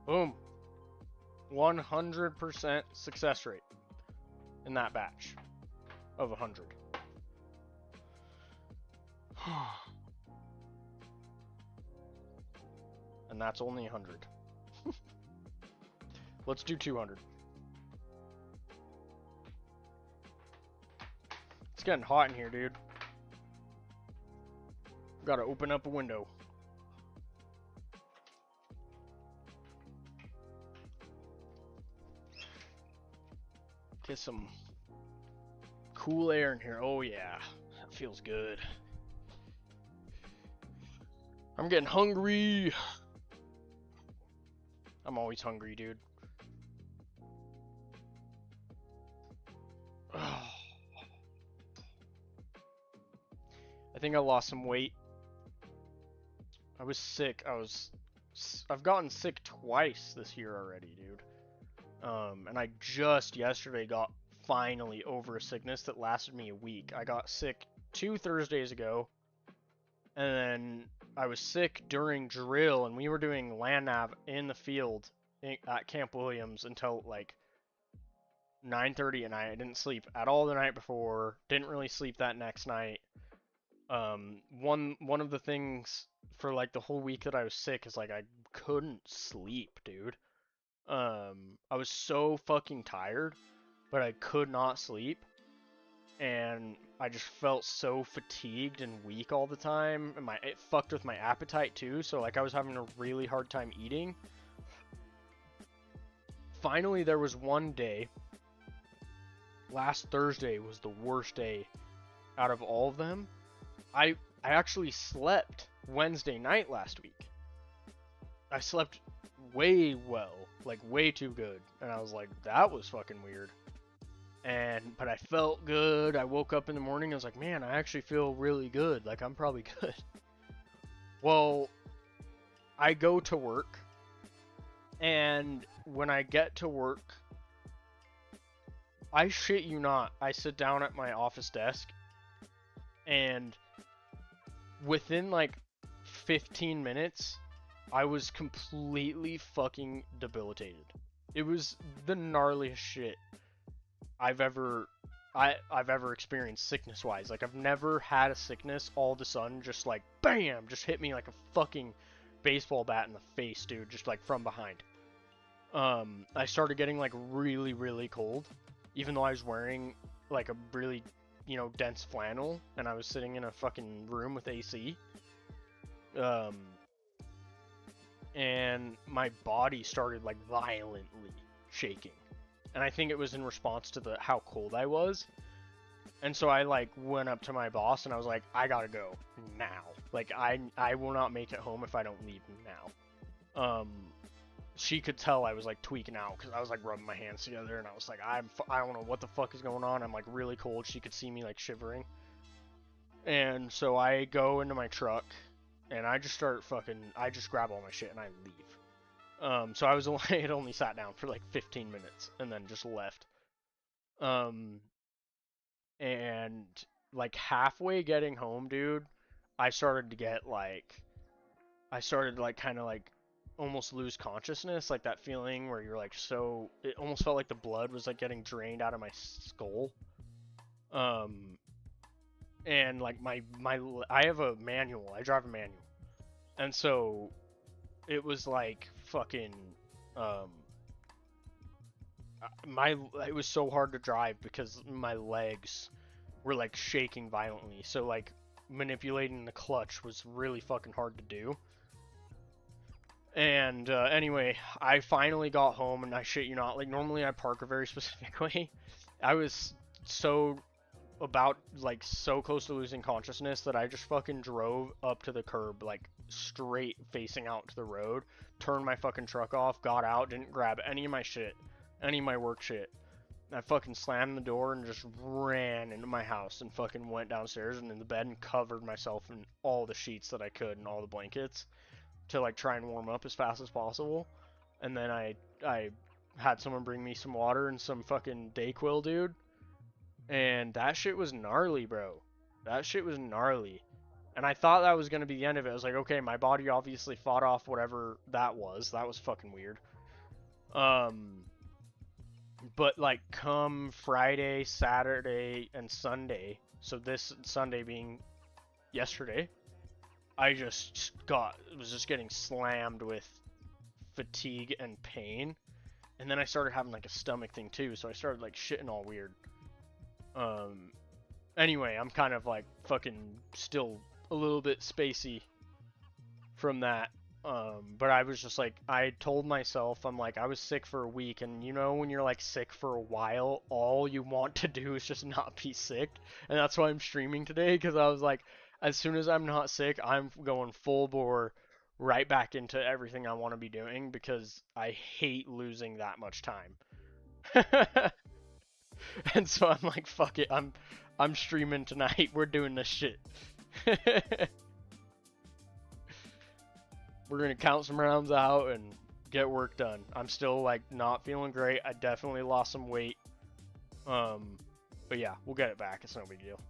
Speaker 1: Boom. 100% success rate in that batch of 100. And that's only 100. Let's do 200. It's getting hot in here, dude. Gotta open up a window. Get some cool air in here. Oh yeah, that feels good. I'm getting hungry. I'm always hungry, dude. I think I lost some weight. I was sick. I've gotten sick twice this year already, dude. And I just yesterday got finally over a sickness that lasted me a week. I got sick 2 Thursdays ago, and then I was sick during drill, and we were doing land nav in the field at Camp Williams until like 9:30 at night. I didn't sleep at all the night before. Didn't really sleep that next night. One of the things for like the whole week that I was sick is like I couldn't sleep, dude. I was so fucking tired, but I could not sleep, and I just felt so fatigued and weak all the time, and it fucked with my appetite too, so like I was having a really hard time eating. Finally, there was one day, last Thursday was the worst day out of all of them. I actually slept Wednesday night last week. I slept way well, like way too good, and I was like, that was fucking weird. But I felt good. I woke up in the morning, I was like, man, I actually feel really good, like I'm probably good. Well, I go to work, and when I get to work, I shit you not, I sit down at my office desk, and within like 15 minutes, I was completely fucking debilitated. It was the gnarliest shit I've ever experienced sickness-wise. Like, I've never had a sickness all of a sudden just like, BAM! Just hit me like a fucking baseball bat in the face, dude. Just like from behind. I started getting like really, really cold. Even though I was wearing like a really, dense flannel. And I was sitting in a fucking room with AC. And my body started like violently shaking, and I think it was in response to how cold I was. And so I like went up to my boss and I was like, I gotta go now. Like I will not make it home if I don't leave now. She could tell I was like tweaking out because I was like rubbing my hands together, and I was like, I don't know what the fuck is going on. I'm like really cold. She could see me like shivering. And so I go into my truck, and I just grab all my shit and I leave. So I had only sat down for like 15 minutes and then just left. And like halfway getting home, dude, I started kind of like almost lose consciousness, like that feeling where you're like it almost felt like the blood was like getting drained out of my skull. And like I have a manual. I drive a manual. And so it was like fucking it was so hard to drive because my legs were like shaking violently. So like manipulating the clutch was really fucking hard to do. And anyway, I finally got home, and I shit you not, like normally I park a very specific way. I was so close to losing consciousness that I just fucking drove up to the curb, like straight facing out to the road, turned my fucking truck off, got out, didn't grab any of my shit, any of my work shit. I fucking slammed the door and just ran into my house and fucking went downstairs and in the bed and covered myself in all the sheets that I could and all the blankets to like try and warm up as fast as possible. And then I had someone bring me some water and some fucking Dayquil, dude. And that shit was gnarly, bro. That shit was gnarly. And I thought that was going to be the end of it. I was like, okay, my body obviously fought off whatever that was. That was fucking weird. But like come Friday, Saturday, and Sunday, so this Sunday being yesterday, I was just getting slammed with fatigue and pain. And then I started having like a stomach thing too, so I started like shitting all weird. Anyway, I'm kind of like fucking still a little bit spacey from that. But I was just like, I told myself, I'm like, I was sick for a week, and you know when you're like sick for a while, all you want to do is just not be sick, and that's why I'm streaming today, because I was like, as soon as I'm not sick, I'm going full bore right back into everything I want to be doing, because I hate losing that much time. And so I'm like, fuck it, I'm streaming tonight, we're doing this shit. We're gonna count some rounds out and get work done. I'm still like not feeling great. I definitely lost some weight. But yeah, we'll get it back. It's no big deal.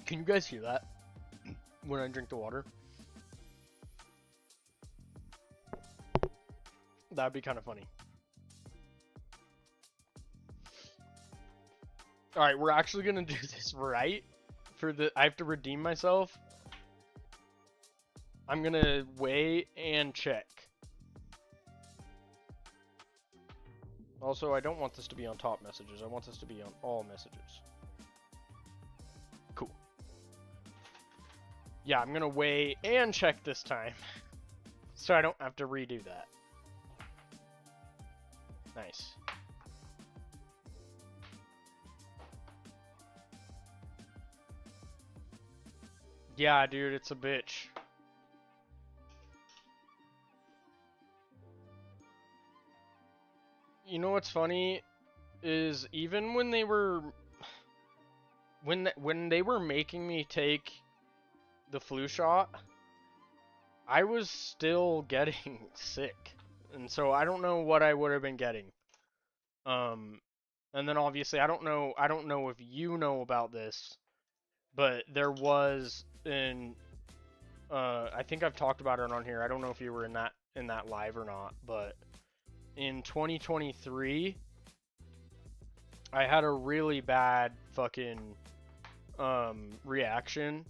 Speaker 1: Can you guys hear that when I drink the water? That'd be kind of funny. Alright, we're actually gonna do this right. I have to redeem myself. I'm gonna weigh and check. Also, I don't want this to be on top messages. I want this to be on all messages. Cool. Yeah, I'm gonna weigh and check this time. So I don't have to redo that. Nice. Yeah, dude, it's a bitch. You know what's funny is even when they were when they were making me take the flu shot, I was still getting sick. And so I don't know what I would have been getting. And then obviously I don't know if you know about this, but there was I think I've talked about it on here. I don't know if you were in that live or not, but in 2023 I had a really bad fucking reaction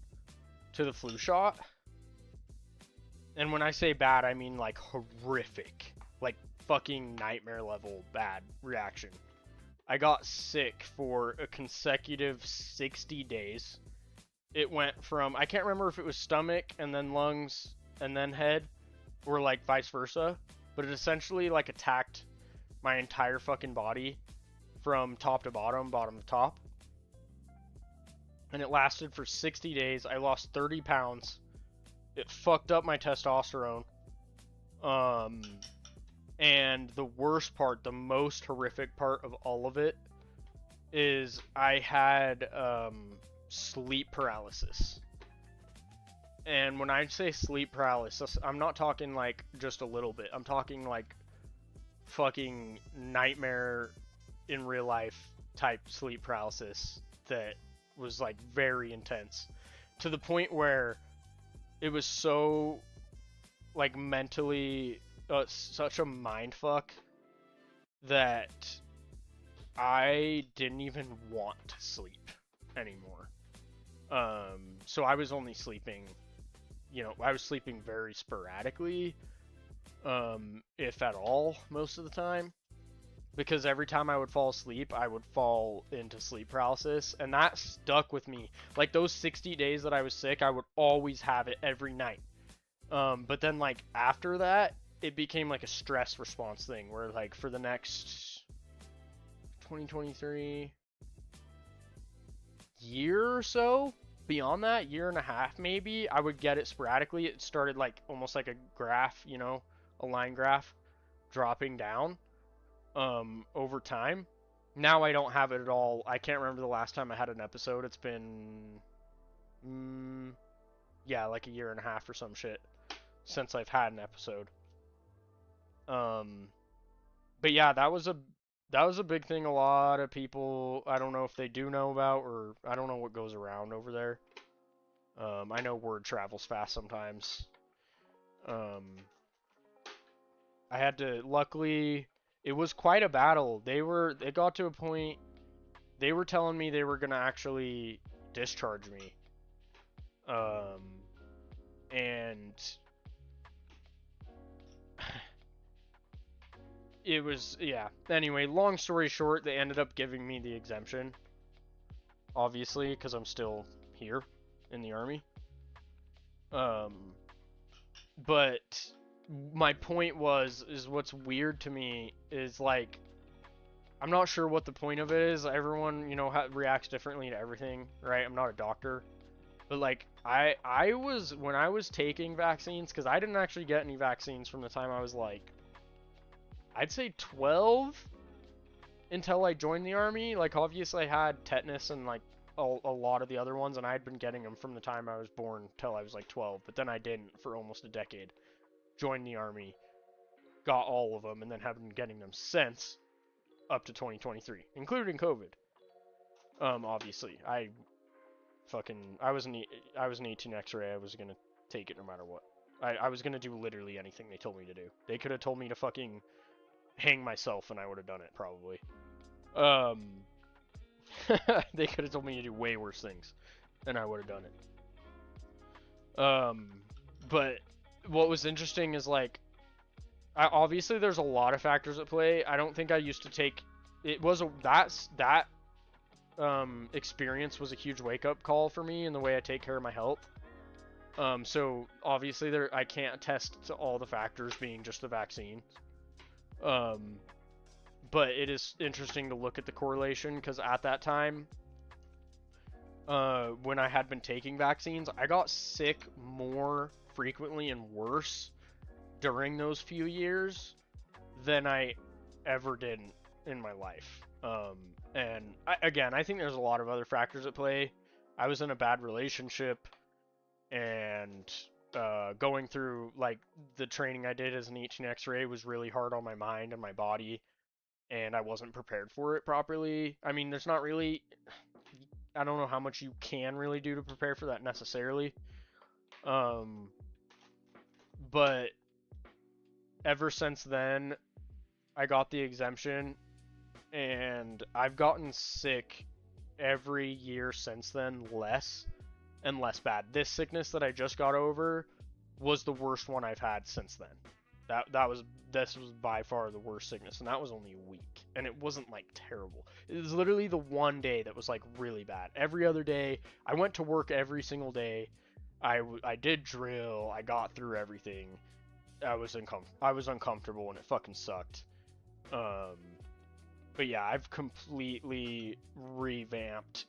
Speaker 1: to the flu shot. And when I say bad, I mean like horrific. Like fucking nightmare level bad reaction. I got sick for a consecutive 60 days. It went from, I can't remember if it was stomach and then lungs and then head, or like vice versa, but it essentially like attacked my entire fucking body from top to bottom, bottom to top. And it lasted for 60 days. I lost 30 pounds. It fucked up my testosterone. And the worst part, the most horrific part of all of it, is I had sleep paralysis. And when I say sleep paralysis, I'm not talking like just a little bit. I'm talking like fucking nightmare in real life type sleep paralysis that was like very intense, to the point where it was so like mentally such a mind fuck that I didn't even want to sleep anymore. So I was only sleeping, I was sleeping very sporadically, if at all, most of the time, because every time I would fall asleep, I would fall into sleep paralysis, and that stuck with me. Like those 60 days that I was sick, I would always have it every night. But then like after that, it became like a stress response thing where like for the next 2023 year or so, beyond that, year and a half maybe, I would get it sporadically. It started like almost like a graph, a line graph dropping down over time. Now I don't have it at all. I can't remember the last time I had an episode. It's been, yeah, like a year and a half or some shit since I've had an episode. But yeah, that was a big thing. A lot of people, I don't know if they do know about, or I don't know what goes around over there. I know word travels fast sometimes. I had to, luckily, it was quite a battle. It got to a point, they were telling me they were gonna actually discharge me. And it was, yeah. Anyway, long story short, they ended up giving me the exemption. Obviously, because I'm still here in the Army. But my point is what's weird to me is, like, I'm not sure what the point of it is. Everyone, you know, reacts differently to everything, right? I'm not a doctor. But, like, I was, when I was taking vaccines, because I didn't actually get any vaccines from the time I was, like, I'd say 12 until I joined the Army. Like, obviously I had tetanus and, like, a lot of the other ones, and I had been getting them from the time I was born till I was, like, 12. But then I didn't for almost a decade. Joined the Army, got all of them, and then have been getting them since up to 2023, including COVID. Obviously, I was an 18 X-ray. I was gonna take it no matter what. I was gonna do literally anything they told me to do. They could have told me to fucking hang myself, and I would have done it probably. They could have told me to do way worse things, and I would have done it. But what was interesting is, like, obviously there's a lot of factors at play. I don't think I used to take it. That experience was a huge wake-up call for me in the way I take care of my health. So obviously I can't attest to all the factors being just the vaccine. But it is interesting to look at the correlation, because at that time, when I had been taking vaccines, I got sick more frequently and worse during those few years than I ever did in my life. And I think there's a lot of other factors at play. I was in a bad relationship, and going through, like, the training I did as an 18 X-ray was really hard on my mind and my body, and I wasn't prepared for it properly. I mean, there's not really, I don't know how much you can really do to prepare for that necessarily. But ever since then, I got the exemption, and I've gotten sick every year since then, less and less bad. This sickness that I just got over was the worst one I've had since then. This was by far the worst sickness, and that was only a week, and it wasn't, like, terrible. It was literally the one day that was, like, really bad. Every other day, I went to work every single day. I did drill. I got through everything. I was uncomfortable, and it fucking sucked. But yeah, I've completely revamped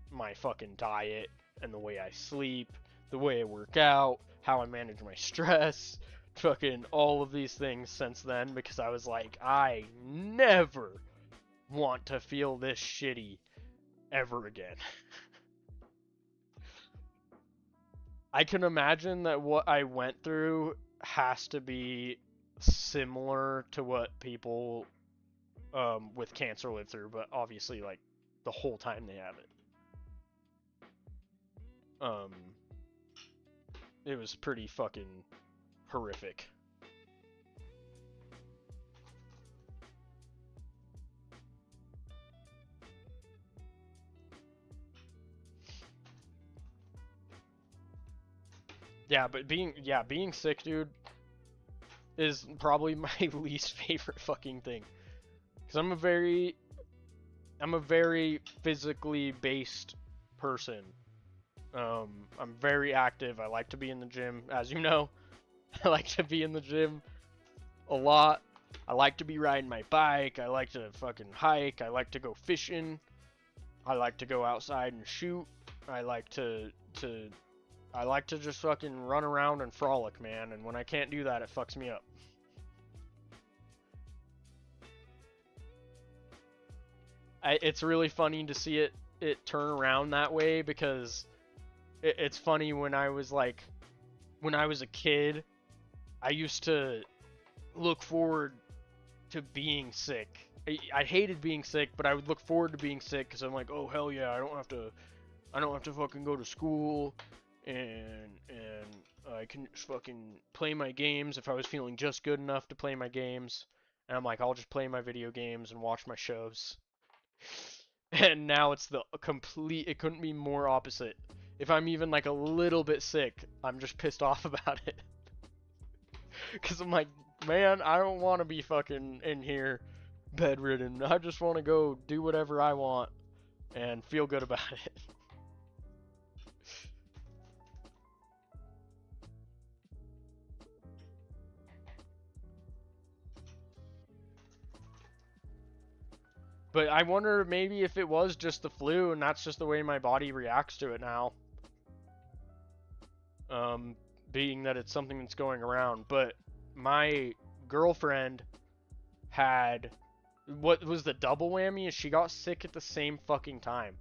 Speaker 1: my fucking diet and the way I sleep, the way I work out, how I manage my stress, fucking all of these things since then, because I was like, I never want to feel this shitty ever again. I can imagine that what I went through has to be similar to what people with cancer live through, but obviously, like, the whole time they have it. It was pretty fucking horrific. Yeah, but being sick, dude, is probably my least favorite fucking thing. Because I'm a very physically based person. I'm very active. I like to be in the gym, as you know. I like to be in the gym a lot. I like to be riding my bike. I like to fucking hike. I like to go fishing. I like to go outside and shoot. I like to just fucking run around and frolic, man. And when I can't do that, it fucks me up. It's really funny to see it turn around that way, because it's funny when I was a kid, I used to look forward to being sick. I hated being sick, but I would look forward to being sick because I'm like, oh hell yeah, I don't have to fucking go to school, and I can just fucking play my games if I was feeling just good enough to play my games. And I'm like, I'll just play my video games and watch my shows. And now it's the complete, it couldn't be more opposite. If I'm even like a little bit sick, I'm just pissed off about it. Because I'm like, man, I don't want to be fucking in here bedridden. I just want to go do whatever I want and feel good about it. But I wonder maybe if it was just the flu and that's just the way my body reacts to it now. Being that it's something that's going around. But my girlfriend had, what was the double whammy is she got sick at the same fucking time.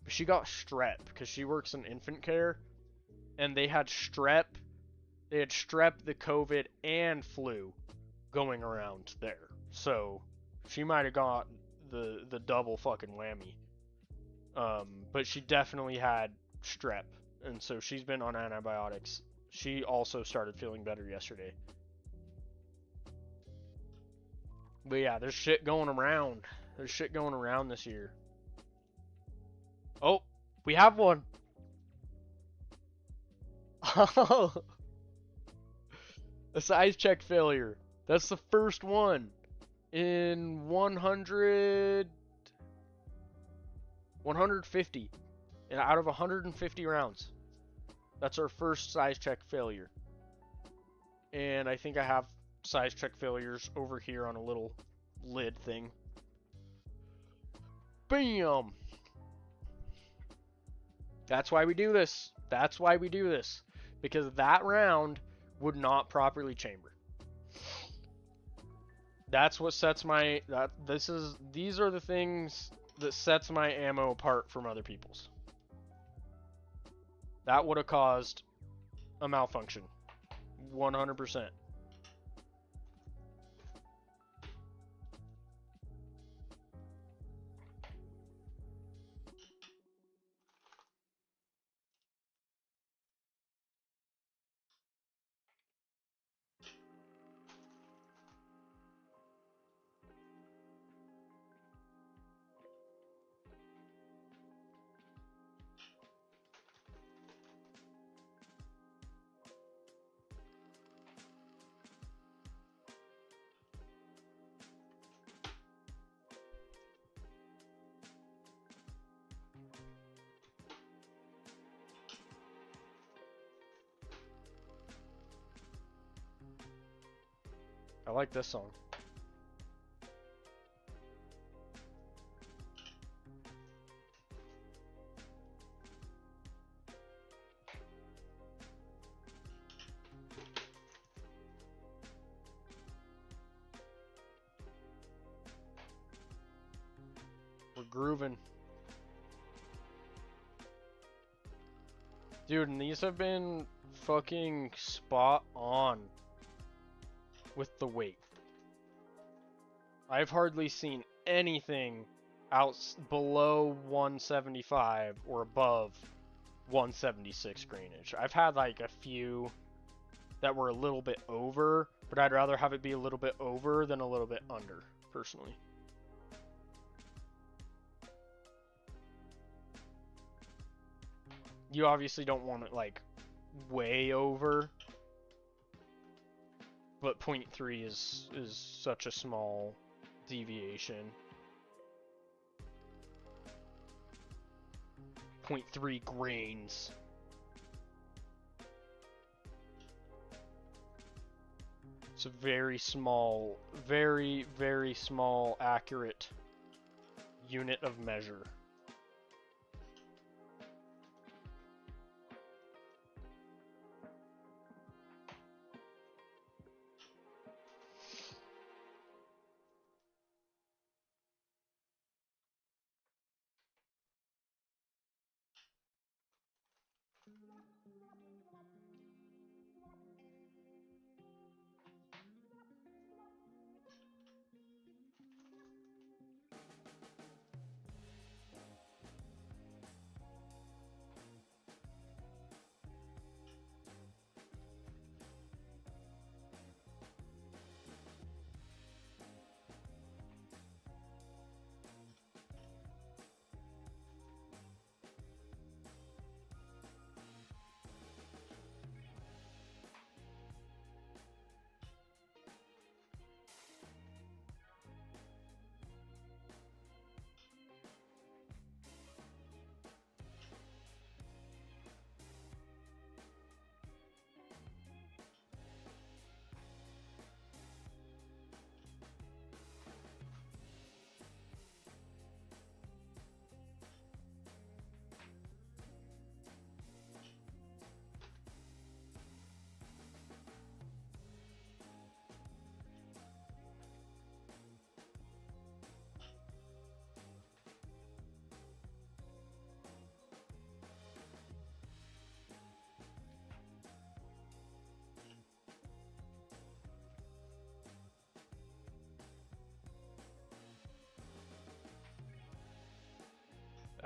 Speaker 1: But she got strep because she works in infant care, and they had strep, the COVID, and flu going around there. So she might have got the double fucking whammy. But she definitely had strep, and so she's been on antibiotics. She also started feeling better yesterday. But yeah, there's shit going around. There's shit going around this year. Oh, we have one. Oh, a size check failure. That's the first one in 150 and out of 150 rounds. That's our first size check failure. And I think I have size check failures over here on a little lid thing. Bam! That's why we do this. That's why we do this. Because that round would not properly chamber. That's what sets my, these are the things that sets my ammo apart from other people's. That would have caused a malfunction. 100%. I like this song. We're grooving. Dude, and these have been fucking spot on with the weight. I've hardly seen anything out below 175 or above 176 grainage. I've had like a few that were a little bit over, but I'd rather have it be a little bit over than a little bit under, personally. You obviously don't want it like way over, but 0.3 is such a small deviation. 0.3 grains. It's a very small, very, very small, accurate unit of measure.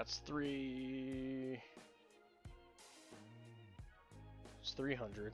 Speaker 1: That's 3... It's 300.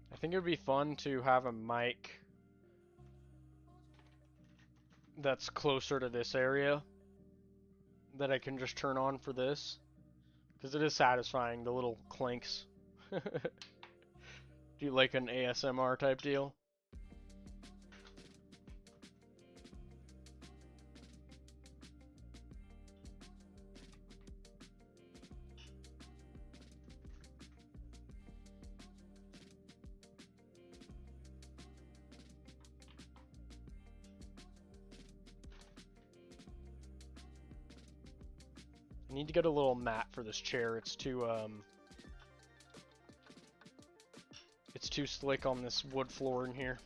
Speaker 1: I think it would be fun to have a mic that's closer to this area that I can just turn on for this, because it is satisfying, the little clinks. Do you like an ASMR type deal? I need to get a little mat for this chair. It's too slick on this wood floor in here.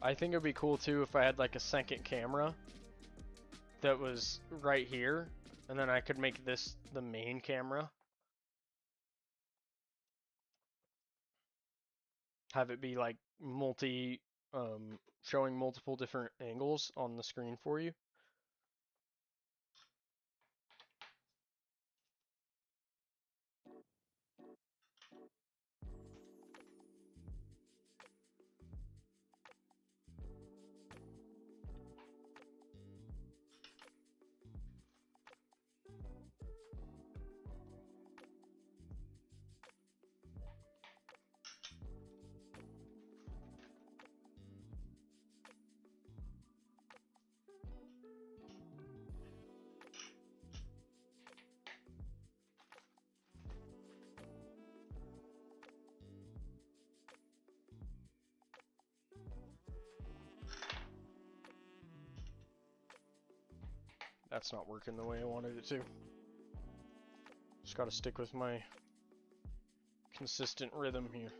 Speaker 1: I think it'd be cool too if I had like a second camera that was right here, and then I could make this the main camera. Have it be like showing multiple different angles on the screen for you. That's not working the way I wanted it to. Just gotta stick with my consistent rhythm here.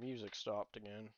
Speaker 1: music stopped again.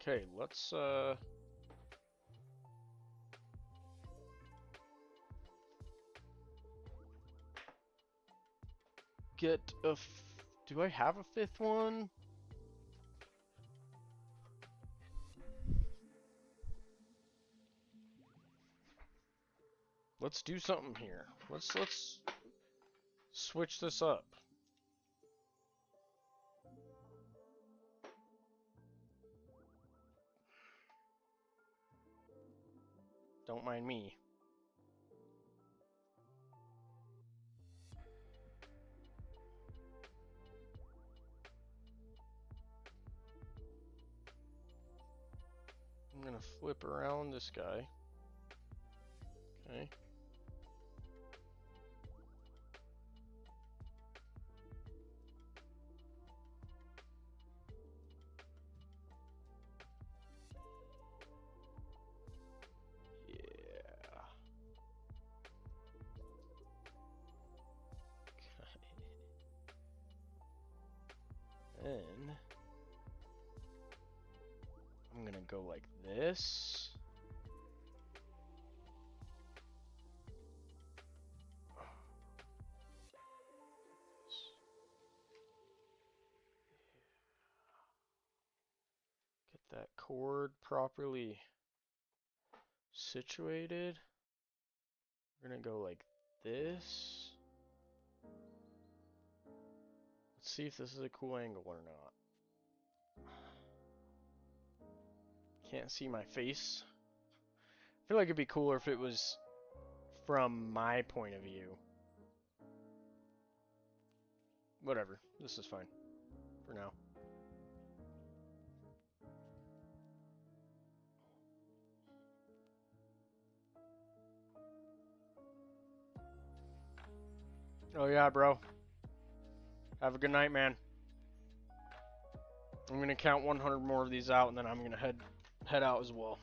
Speaker 1: Okay, let's get a do I have a fifth one? Let's do something here. Let's switch this up. Don't mind me. I'm gonna flip around this guy. Okay. Yeah. Okay. Then I'm gonna go like this. Get that cord properly situated. We're gonna go like this. Let's see if this is a cool angle or not. Can't see my face. I feel like it'd be cooler if it was from my point of view. Whatever, this is fine for now. Oh yeah, bro. Have a good night, man. I'm gonna count 100 more of these out, and then I'm gonna head out as well.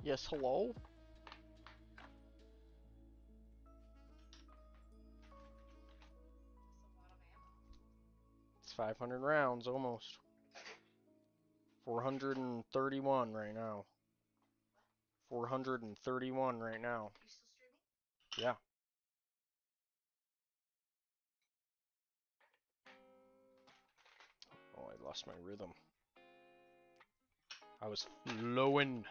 Speaker 1: Yes, hello? It's 500 rounds, almost. 431 right now. 431 right now.
Speaker 2: You still streaming?
Speaker 1: Yeah. Oh, I lost my rhythm. I was flowing.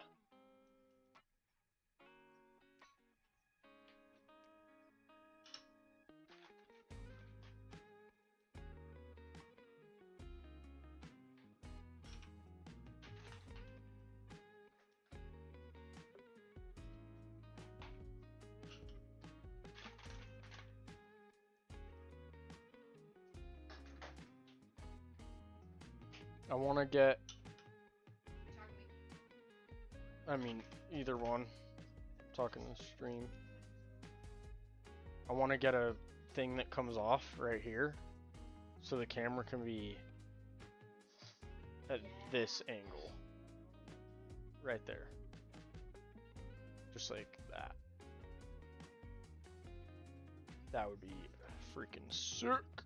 Speaker 1: I want to get,
Speaker 2: You talking to me?
Speaker 1: I mean, either one. I'm talking to stream. I want to get a thing that comes off right here, so the camera can be at this angle. Right there. Just like that. That would be freaking sick.